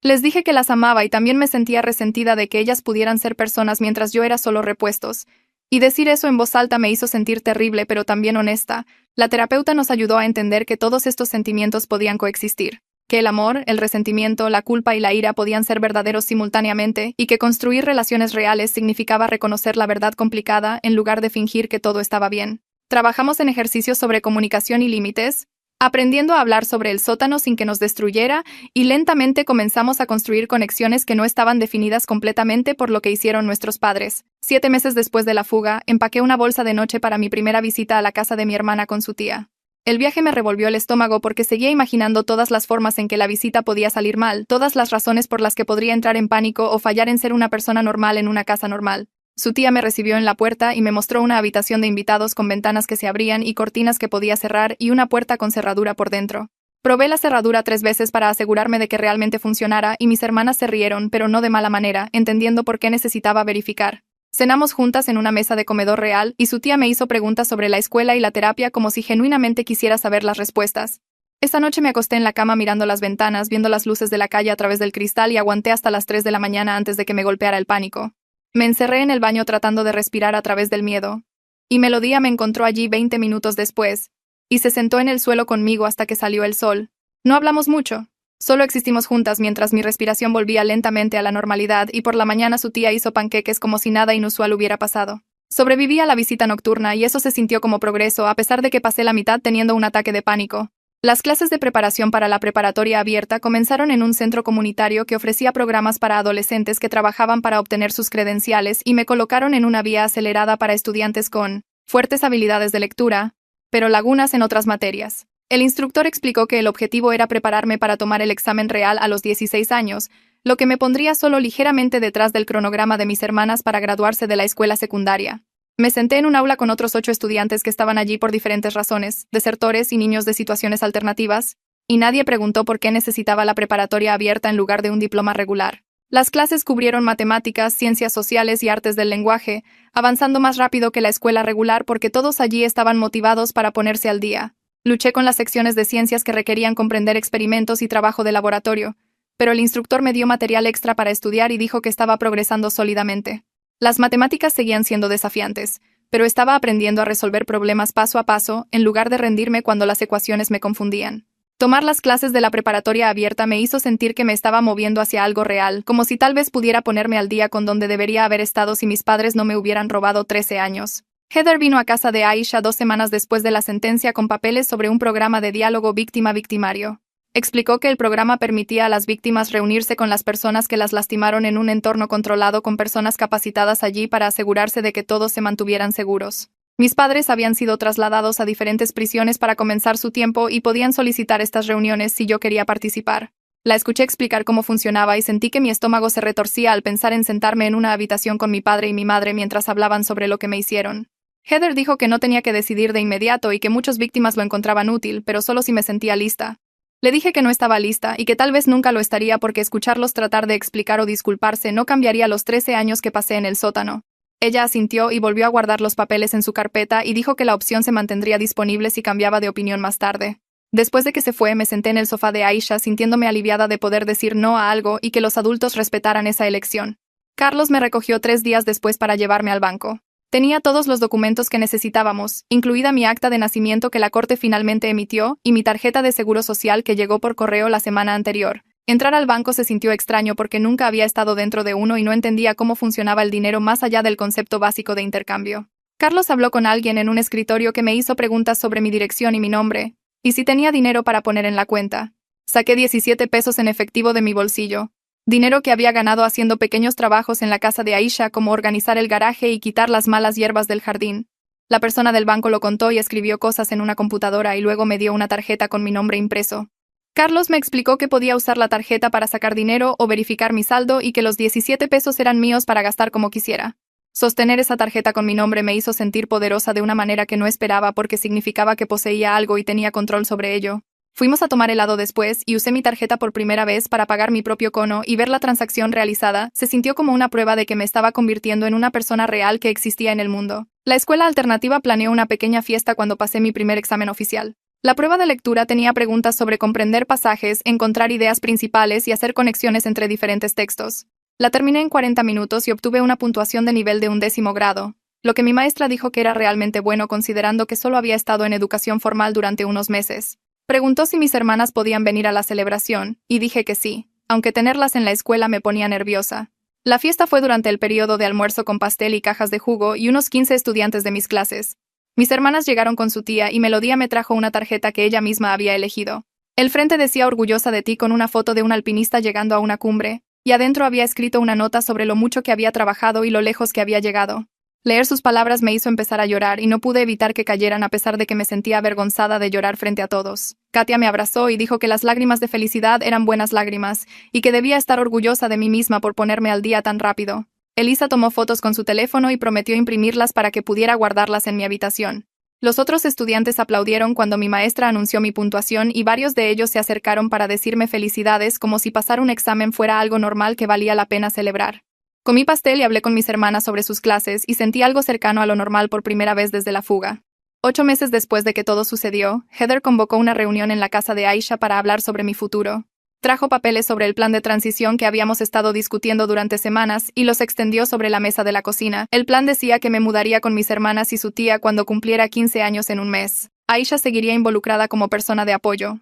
Les dije que las amaba y también me sentía resentida de que ellas pudieran ser personas mientras yo era solo repuestos. Y decir eso en voz alta me hizo sentir terrible pero también honesta. La terapeuta nos ayudó a entender que todos estos sentimientos podían coexistir, que el amor, el resentimiento, la culpa y la ira podían ser verdaderos simultáneamente y que construir relaciones reales significaba reconocer la verdad complicada en lugar de fingir que todo estaba bien. Trabajamos en ejercicios sobre comunicación y límites, aprendiendo a hablar sobre el sótano sin que nos destruyera, y lentamente comenzamos a construir conexiones que no estaban definidas completamente por lo que hicieron nuestros padres. 7 meses después de la fuga, empaqué una bolsa de noche para mi primera visita a la casa de mi hermana con su tía. El viaje me revolvió el estómago porque seguía imaginando todas las formas en que la visita podía salir mal, todas las razones por las que podría entrar en pánico o fallar en ser una persona normal en una casa normal. Su tía me recibió en la puerta y me mostró una habitación de invitados con ventanas que se abrían y cortinas que podía cerrar y una puerta con cerradura por dentro. Probé la cerradura 3 veces para asegurarme de que realmente funcionara y mis hermanas se rieron, pero no de mala manera, entendiendo por qué necesitaba verificar. Cenamos juntas en una mesa de comedor real y su tía me hizo preguntas sobre la escuela y la terapia como si genuinamente quisiera saber las respuestas. Esa noche me acosté en la cama mirando las ventanas, viendo las luces de la calle a través del cristal y aguanté hasta las 3 de la mañana antes de que me golpeara el pánico. Me encerré en el baño tratando de respirar a través del miedo. Y Melodía me encontró allí 20 minutos después, y se sentó en el suelo conmigo hasta que salió el sol. No hablamos mucho. Solo existimos juntas mientras mi respiración volvía lentamente a la normalidad y por la mañana su tía hizo panqueques como si nada inusual hubiera pasado. Sobreviví a la visita nocturna y eso se sintió como progreso a pesar de que pasé la mitad teniendo un ataque de pánico. Las clases de preparación para la preparatoria abierta comenzaron en un centro comunitario que ofrecía programas para adolescentes que trabajaban para obtener sus credenciales y me colocaron en una vía acelerada para estudiantes con fuertes habilidades de lectura, pero lagunas en otras materias. El instructor explicó que el objetivo era prepararme para tomar el examen real a los 16 años, lo que me pondría solo ligeramente detrás del cronograma de mis hermanas para graduarse de la escuela secundaria. Me senté en un aula con otros 8 estudiantes que estaban allí por diferentes razones, desertores y niños de situaciones alternativas, y nadie preguntó por qué necesitaba la preparatoria abierta en lugar de un diploma regular. Las clases cubrieron matemáticas, ciencias sociales y artes del lenguaje, avanzando más rápido que la escuela regular porque todos allí estaban motivados para ponerse al día. Luché con las secciones de ciencias que requerían comprender experimentos y trabajo de laboratorio, pero el instructor me dio material extra para estudiar y dijo que estaba progresando sólidamente. Las matemáticas seguían siendo desafiantes, pero estaba aprendiendo a resolver problemas paso a paso en lugar de rendirme cuando las ecuaciones me confundían. Tomar las clases de la preparatoria abierta me hizo sentir que me estaba moviendo hacia algo real, como si tal vez pudiera ponerme al día con donde debería haber estado si mis padres no me hubieran robado 13 años. Heather vino a casa de Aisha 2 semanas después de la sentencia con papeles sobre un programa de diálogo víctima-victimario. Explicó que el programa permitía a las víctimas reunirse con las personas que las lastimaron en un entorno controlado con personas capacitadas allí para asegurarse de que todos se mantuvieran seguros. Mis padres habían sido trasladados a diferentes prisiones para comenzar su tiempo y podían solicitar estas reuniones si yo quería participar. La escuché explicar cómo funcionaba y sentí que mi estómago se retorcía al pensar en sentarme en una habitación con mi padre y mi madre mientras hablaban sobre lo que me hicieron. Heather dijo que no tenía que decidir de inmediato y que muchas víctimas lo encontraban útil, pero solo si me sentía lista. Le dije que no estaba lista y que tal vez nunca lo estaría porque escucharlos tratar de explicar o disculparse no cambiaría los 13 años que pasé en el sótano. Ella asintió y volvió a guardar los papeles en su carpeta y dijo que la opción se mantendría disponible si cambiaba de opinión más tarde. Después de que se fue, me senté en el sofá de Aisha sintiéndome aliviada de poder decir no a algo y que los adultos respetaran esa elección. Carlos me recogió 3 días después para llevarme al banco. Tenía todos los documentos que necesitábamos, incluida mi acta de nacimiento que la corte finalmente emitió y mi tarjeta de seguro social que llegó por correo la semana anterior. Entrar al banco se sintió extraño porque nunca había estado dentro de uno y no entendía cómo funcionaba el dinero más allá del concepto básico de intercambio. Carlos habló con alguien en un escritorio que me hizo preguntas sobre mi dirección y mi nombre, y si tenía dinero para poner en la cuenta. Saqué 17 pesos en efectivo de mi bolsillo. Dinero que había ganado haciendo pequeños trabajos en la casa de Aisha como organizar el garaje y quitar las malas hierbas del jardín. La persona del banco lo contó y escribió cosas en una computadora y luego me dio una tarjeta con mi nombre impreso. Carlos me explicó que podía usar la tarjeta para sacar dinero o verificar mi saldo y que los 17 pesos eran míos para gastar como quisiera. Sostener esa tarjeta con mi nombre me hizo sentir poderosa de una manera que no esperaba porque significaba que poseía algo y tenía control sobre ello. Fuimos a tomar helado después y usé mi tarjeta por primera vez para pagar mi propio cono y ver la transacción realizada se sintió como una prueba de que me estaba convirtiendo en una persona real que existía en el mundo. La escuela alternativa planeó una pequeña fiesta cuando pasé mi primer examen oficial. La prueba de lectura tenía preguntas sobre comprender pasajes, encontrar ideas principales y hacer conexiones entre diferentes textos. La terminé en 40 minutos y obtuve una puntuación de nivel de 11º grado, lo que mi maestra dijo que era realmente bueno considerando que solo había estado en educación formal durante unos meses. Preguntó si mis hermanas podían venir a la celebración, y dije que sí, aunque tenerlas en la escuela me ponía nerviosa. La fiesta fue durante el periodo de almuerzo con pastel y cajas de jugo y unos 15 estudiantes de mis clases. Mis hermanas llegaron con su tía y Melodía me trajo una tarjeta que ella misma había elegido. El frente decía orgullosa de ti con una foto de un alpinista llegando a una cumbre, y adentro había escrito una nota sobre lo mucho que había trabajado y lo lejos que había llegado. Leer sus palabras me hizo empezar a llorar y no pude evitar que cayeran a pesar de que me sentía avergonzada de llorar frente a todos. Katia me abrazó y dijo que las lágrimas de felicidad eran buenas lágrimas y que debía estar orgullosa de mí misma por ponerme al día tan rápido. Elisa tomó fotos con su teléfono y prometió imprimirlas para que pudiera guardarlas en mi habitación. Los otros estudiantes aplaudieron cuando mi maestra anunció mi puntuación y varios de ellos se acercaron para decirme felicidades como si pasar un examen fuera algo normal que valía la pena celebrar. Comí pastel y hablé con mis hermanas sobre sus clases y sentí algo cercano a lo normal por primera vez desde la fuga. 8 meses después de que todo sucedió, Heather convocó una reunión en la casa de Aisha para hablar sobre mi futuro. Trajo papeles sobre el plan de transición que habíamos estado discutiendo durante semanas y los extendió sobre la mesa de la cocina. El plan decía que me mudaría con mis hermanas y su tía cuando cumpliera 15 años en un mes. Aisha seguiría involucrada como persona de apoyo,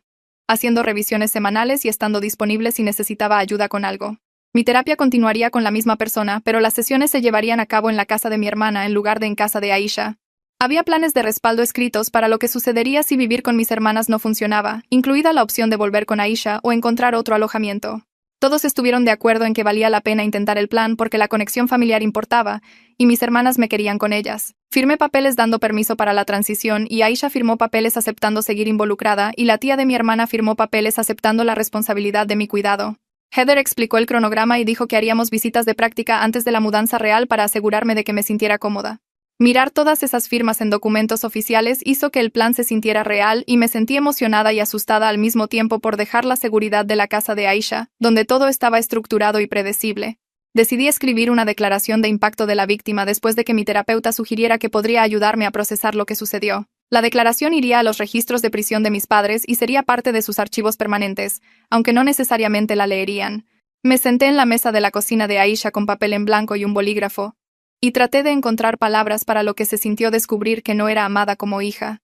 haciendo revisiones semanales y estando disponible si necesitaba ayuda con algo. Mi terapia continuaría con la misma persona, pero las sesiones se llevarían a cabo en la casa de mi hermana en lugar de en casa de Aisha. Había planes de respaldo escritos para lo que sucedería si vivir con mis hermanas no funcionaba, incluida la opción de volver con Aisha o encontrar otro alojamiento. Todos estuvieron de acuerdo en que valía la pena intentar el plan porque la conexión familiar importaba, y mis hermanas me querían con ellas. Firmé papeles dando permiso para la transición y Aisha firmó papeles aceptando seguir involucrada y la tía de mi hermana firmó papeles aceptando la responsabilidad de mi cuidado. Heather explicó el cronograma y dijo que haríamos visitas de práctica antes de la mudanza real para asegurarme de que me sintiera cómoda. Mirar todas esas firmas en documentos oficiales hizo que el plan se sintiera real y me sentí emocionada y asustada al mismo tiempo por dejar la seguridad de la casa de Aisha, donde todo estaba estructurado y predecible. Decidí escribir una declaración de impacto de la víctima después de que mi terapeuta sugiriera que podría ayudarme a procesar lo que sucedió. La declaración iría a los registros de prisión de mis padres y sería parte de sus archivos permanentes, aunque no necesariamente la leerían. Me senté en la mesa de la cocina de Aisha con papel en blanco y un bolígrafo, y traté de encontrar palabras para lo que se sintió descubrir que no era amada como hija.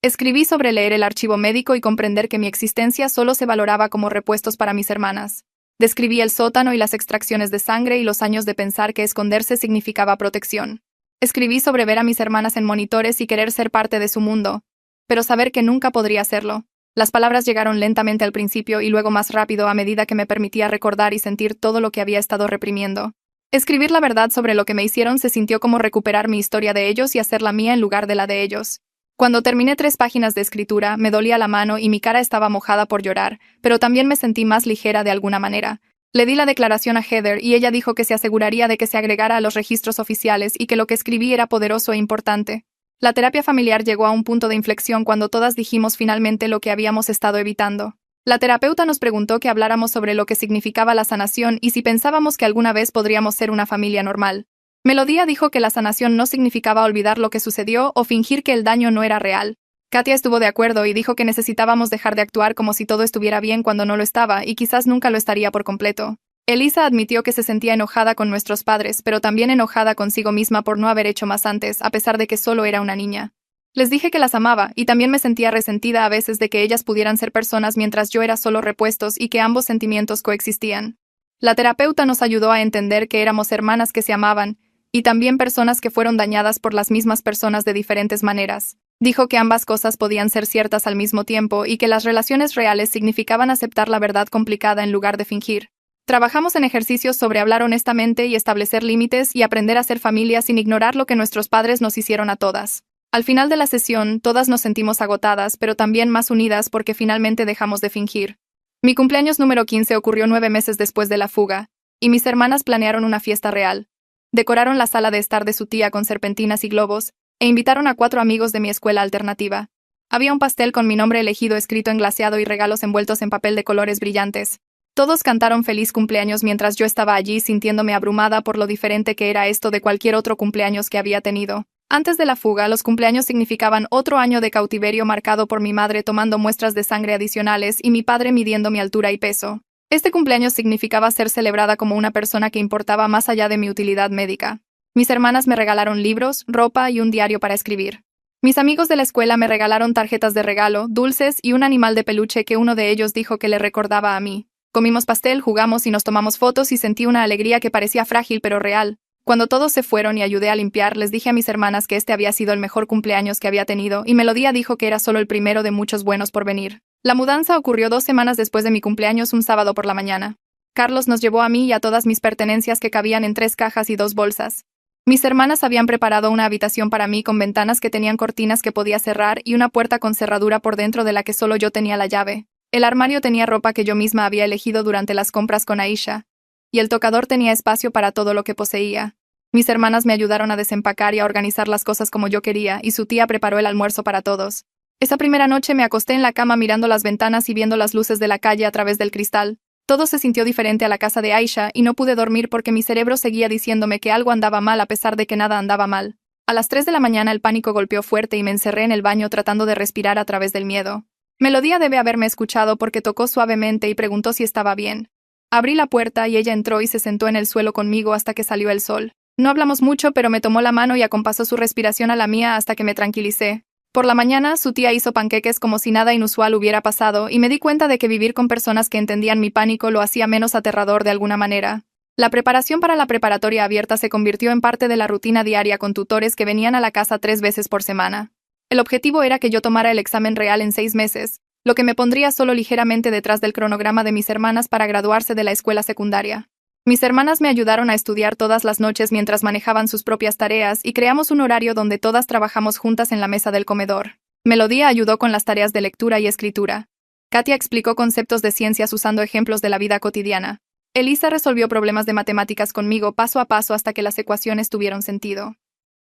Escribí sobre leer el archivo médico y comprender que mi existencia solo se valoraba como repuestos para mis hermanas. Describí el sótano y las extracciones de sangre y los años de pensar que esconderse significaba protección. Escribí sobre ver a mis hermanas en monitores y querer ser parte de su mundo, pero saber que nunca podría hacerlo. Las palabras llegaron lentamente al principio y luego más rápido a medida que me permitía recordar y sentir todo lo que había estado reprimiendo. Escribir la verdad sobre lo que me hicieron se sintió como recuperar mi historia de ellos y hacerla mía en lugar de la de ellos. Cuando terminé 3 páginas de escritura, me dolía la mano y mi cara estaba mojada por llorar, pero también me sentí más ligera de alguna manera. Le di la declaración a Heather y ella dijo que se aseguraría de que se agregara a los registros oficiales y que lo que escribí era poderoso e importante. La terapia familiar llegó a un punto de inflexión cuando todas dijimos finalmente lo que habíamos estado evitando. La terapeuta nos preguntó que habláramos sobre lo que significaba la sanación y si pensábamos que alguna vez podríamos ser una familia normal. Melodía dijo que la sanación no significaba olvidar lo que sucedió o fingir que el daño no era real. Katia estuvo de acuerdo y dijo que necesitábamos dejar de actuar como si todo estuviera bien cuando no lo estaba y quizás nunca lo estaría por completo. Elisa admitió que se sentía enojada con nuestros padres, pero también enojada consigo misma por no haber hecho más antes, a pesar de que solo era una niña. Les dije que las amaba, y también me sentía resentida a veces de que ellas pudieran ser personas mientras yo era solo repuestos y que ambos sentimientos coexistían. La terapeuta nos ayudó a entender que éramos hermanas que se amaban, y también personas que fueron dañadas por las mismas personas de diferentes maneras. Dijo que ambas cosas podían ser ciertas al mismo tiempo y que las relaciones reales significaban aceptar la verdad complicada en lugar de fingir. Trabajamos en ejercicios sobre hablar honestamente y establecer límites y aprender a ser familia sin ignorar lo que nuestros padres nos hicieron a todas. Al final de la sesión, todas nos sentimos agotadas, pero también más unidas porque finalmente dejamos de fingir. Mi cumpleaños número 15 ocurrió 9 meses después de la fuga, y mis hermanas planearon una fiesta real. Decoraron la sala de estar de su tía con serpentinas y globos, e invitaron a 4 amigos de mi escuela alternativa. Había un pastel con mi nombre elegido escrito en glaseado y regalos envueltos en papel de colores brillantes. Todos cantaron feliz cumpleaños mientras yo estaba allí sintiéndome abrumada por lo diferente que era esto de cualquier otro cumpleaños que había tenido. Antes de la fuga, los cumpleaños significaban otro año de cautiverio marcado por mi madre tomando muestras de sangre adicionales y mi padre midiendo mi altura y peso. Este cumpleaños significaba ser celebrada como una persona que importaba más allá de mi utilidad médica. Mis hermanas me regalaron libros, ropa y un diario para escribir. Mis amigos de la escuela me regalaron tarjetas de regalo, dulces y un animal de peluche que uno de ellos dijo que le recordaba a mí. Comimos pastel, jugamos y nos tomamos fotos y sentí una alegría que parecía frágil pero real. Cuando todos se fueron y ayudé a limpiar, les dije a mis hermanas que este había sido el mejor cumpleaños que había tenido, y Melodía dijo que era solo el primero de muchos buenos por venir. La mudanza ocurrió 2 semanas después de mi cumpleaños, un sábado por la mañana. Carlos nos llevó a mí y a todas mis pertenencias que cabían en 3 cajas y 2 bolsas. Mis hermanas habían preparado una habitación para mí con ventanas que tenían cortinas que podía cerrar y una puerta con cerradura por dentro de la que solo yo tenía la llave. El armario tenía ropa que yo misma había elegido durante las compras con Aisha, y el tocador tenía espacio para todo lo que poseía. Mis hermanas me ayudaron a desempacar y a organizar las cosas como yo quería, y su tía preparó el almuerzo para todos. Esa primera noche me acosté en la cama mirando las ventanas y viendo las luces de la calle a través del cristal. Todo se sintió diferente a la casa de Aisha y no pude dormir porque mi cerebro seguía diciéndome que algo andaba mal a pesar de que nada andaba mal. A las 3 de la mañana el pánico golpeó fuerte y me encerré en el baño tratando de respirar a través del miedo. Melodía debe haberme escuchado porque tocó suavemente y preguntó si estaba bien. Abrí la puerta y ella entró y se sentó en el suelo conmigo hasta que salió el sol. No hablamos mucho, pero me tomó la mano y acompasó su respiración a la mía hasta que me tranquilicé. Por la mañana, su tía hizo panqueques como si nada inusual hubiera pasado y me di cuenta de que vivir con personas que entendían mi pánico lo hacía menos aterrador de alguna manera. La preparación para la preparatoria abierta se convirtió en parte de la rutina diaria con tutores que venían a la casa 3 veces por semana. El objetivo era que yo tomara el examen real en 6 meses, lo que me pondría solo ligeramente detrás del cronograma de mis hermanas para graduarse de la escuela secundaria. Mis hermanas me ayudaron a estudiar todas las noches mientras manejaban sus propias tareas y creamos un horario donde todas trabajamos juntas en la mesa del comedor. Melodía ayudó con las tareas de lectura y escritura. Katia explicó conceptos de ciencias usando ejemplos de la vida cotidiana. Elisa resolvió problemas de matemáticas conmigo paso a paso hasta que las ecuaciones tuvieron sentido.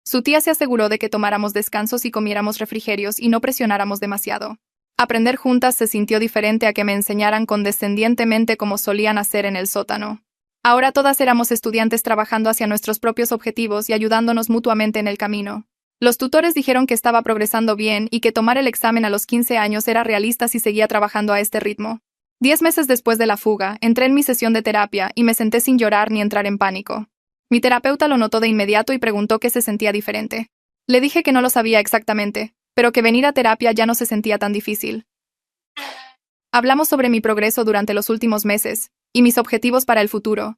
Su tía se aseguró de que tomáramos descansos y comiéramos refrigerios y no presionáramos demasiado. Aprender juntas se sintió diferente a que me enseñaran condescendientemente como solían hacer en el sótano. Ahora todas éramos estudiantes trabajando hacia nuestros propios objetivos y ayudándonos mutuamente en el camino. Los tutores dijeron que estaba progresando bien y que tomar el examen a los 15 años era realista si seguía trabajando a este ritmo. 10 meses después de la fuga, entré en mi sesión de terapia y me senté sin llorar ni entrar en pánico. Mi terapeuta lo notó de inmediato y preguntó qué se sentía diferente. Le dije que no lo sabía exactamente, pero que venir a terapia ya no se sentía tan difícil. Hablamos sobre mi progreso durante los últimos meses, y mis objetivos para el futuro,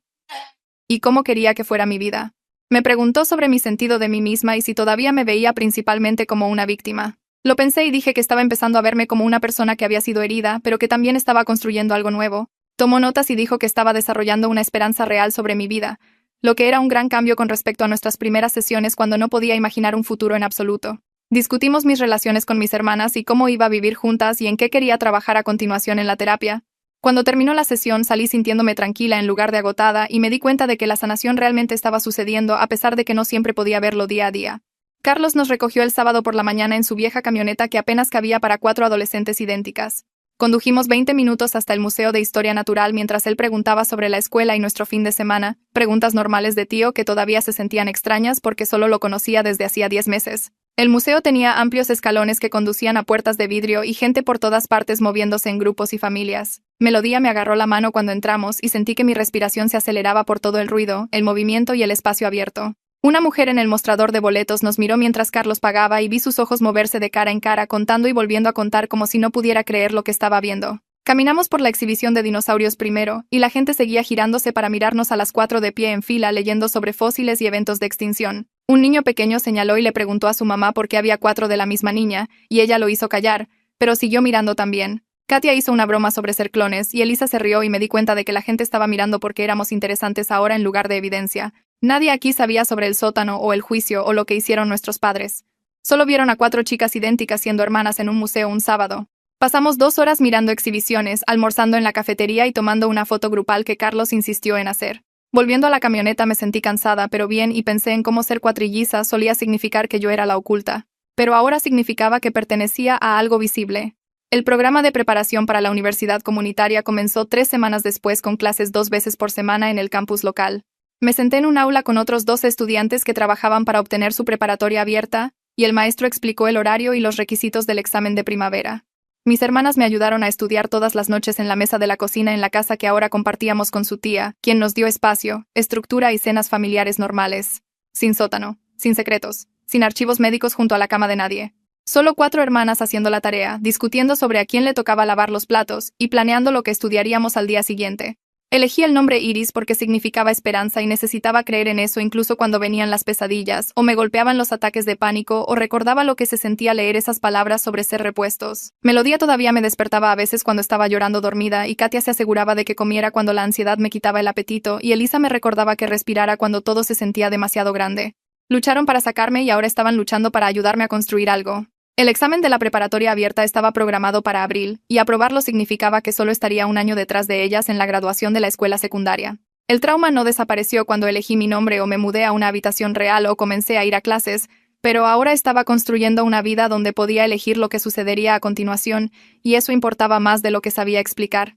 y cómo quería que fuera mi vida. Me preguntó sobre mi sentido de mí misma y si todavía me veía principalmente como una víctima. Lo pensé y dije que estaba empezando a verme como una persona que había sido herida, pero que también estaba construyendo algo nuevo. Tomó notas y dijo que estaba desarrollando una esperanza real sobre mi vida, lo que era un gran cambio con respecto a nuestras primeras sesiones cuando no podía imaginar un futuro en absoluto. Discutimos mis relaciones con mis hermanas y cómo iba a vivir juntas y en qué quería trabajar a continuación en la terapia. Cuando terminó la sesión salí sintiéndome tranquila en lugar de agotada y me di cuenta de que la sanación realmente estaba sucediendo a pesar de que no siempre podía verlo día a día. Carlos nos recogió el sábado por la mañana en su vieja camioneta que apenas cabía para 4 adolescentes idénticas. Condujimos 20 minutos hasta el Museo de Historia Natural mientras él preguntaba sobre la escuela y nuestro fin de semana, preguntas normales de tío que todavía se sentían extrañas porque solo lo conocía desde hacía 10 meses. El museo tenía amplios escalones que conducían a puertas de vidrio y gente por todas partes moviéndose en grupos y familias. Melodía me agarró la mano cuando entramos y sentí que mi respiración se aceleraba por todo el ruido, el movimiento y el espacio abierto. Una mujer en el mostrador de boletos nos miró mientras Carlos pagaba y vi sus ojos moverse de cara en cara, contando y volviendo a contar como si no pudiera creer lo que estaba viendo. Caminamos por la exhibición de dinosaurios primero, y la gente seguía girándose para mirarnos a las 4 de pie en fila leyendo sobre fósiles y eventos de extinción. Un niño pequeño señaló y le preguntó a su mamá por qué había 4 de la misma niña, y ella lo hizo callar, pero siguió mirando también. Katia hizo una broma sobre ser clones, y Elisa se rió y me di cuenta de que la gente estaba mirando porque éramos interesantes ahora en lugar de evidencia. Nadie aquí sabía sobre el sótano o el juicio o lo que hicieron nuestros padres. Solo vieron a 4 chicas idénticas siendo hermanas en un museo un sábado. Pasamos 2 horas mirando exhibiciones, almorzando en la cafetería y tomando una foto grupal que Carlos insistió en hacer. Volviendo a la camioneta me sentí cansada, pero bien, y pensé en cómo ser cuatrilliza solía significar que yo era la oculta. Pero ahora significaba que pertenecía a algo visible. El programa de preparación para la universidad comunitaria comenzó 3 semanas después con clases 2 veces por semana en el campus local. Me senté en un aula con otros 12 estudiantes que trabajaban para obtener su preparatoria abierta, y el maestro explicó el horario y los requisitos del examen de primavera. Mis hermanas me ayudaron a estudiar todas las noches en la mesa de la cocina en la casa que ahora compartíamos con su tía, quien nos dio espacio, estructura y cenas familiares normales. Sin sótano, sin secretos, sin archivos médicos junto a la cama de nadie. Solo 4 hermanas haciendo la tarea, discutiendo sobre a quién le tocaba lavar los platos y planeando lo que estudiaríamos al día siguiente. Elegí el nombre Iris porque significaba esperanza y necesitaba creer en eso incluso cuando venían las pesadillas, o me golpeaban los ataques de pánico, o recordaba lo que se sentía leer esas palabras sobre ser repuestos. Melodía todavía me despertaba a veces cuando estaba llorando dormida, y Katia se aseguraba de que comiera cuando la ansiedad me quitaba el apetito, y Elisa me recordaba que respirara cuando todo se sentía demasiado grande. Lucharon para sacarme y ahora estaban luchando para ayudarme a construir algo. El examen de la preparatoria abierta estaba programado para abril, y aprobarlo significaba que solo estaría un año detrás de ellas en la graduación de la escuela secundaria. El trauma no desapareció cuando elegí mi nombre o me mudé a una habitación real o comencé a ir a clases, pero ahora estaba construyendo una vida donde podía elegir lo que sucedería a continuación, y eso importaba más de lo que sabía explicar.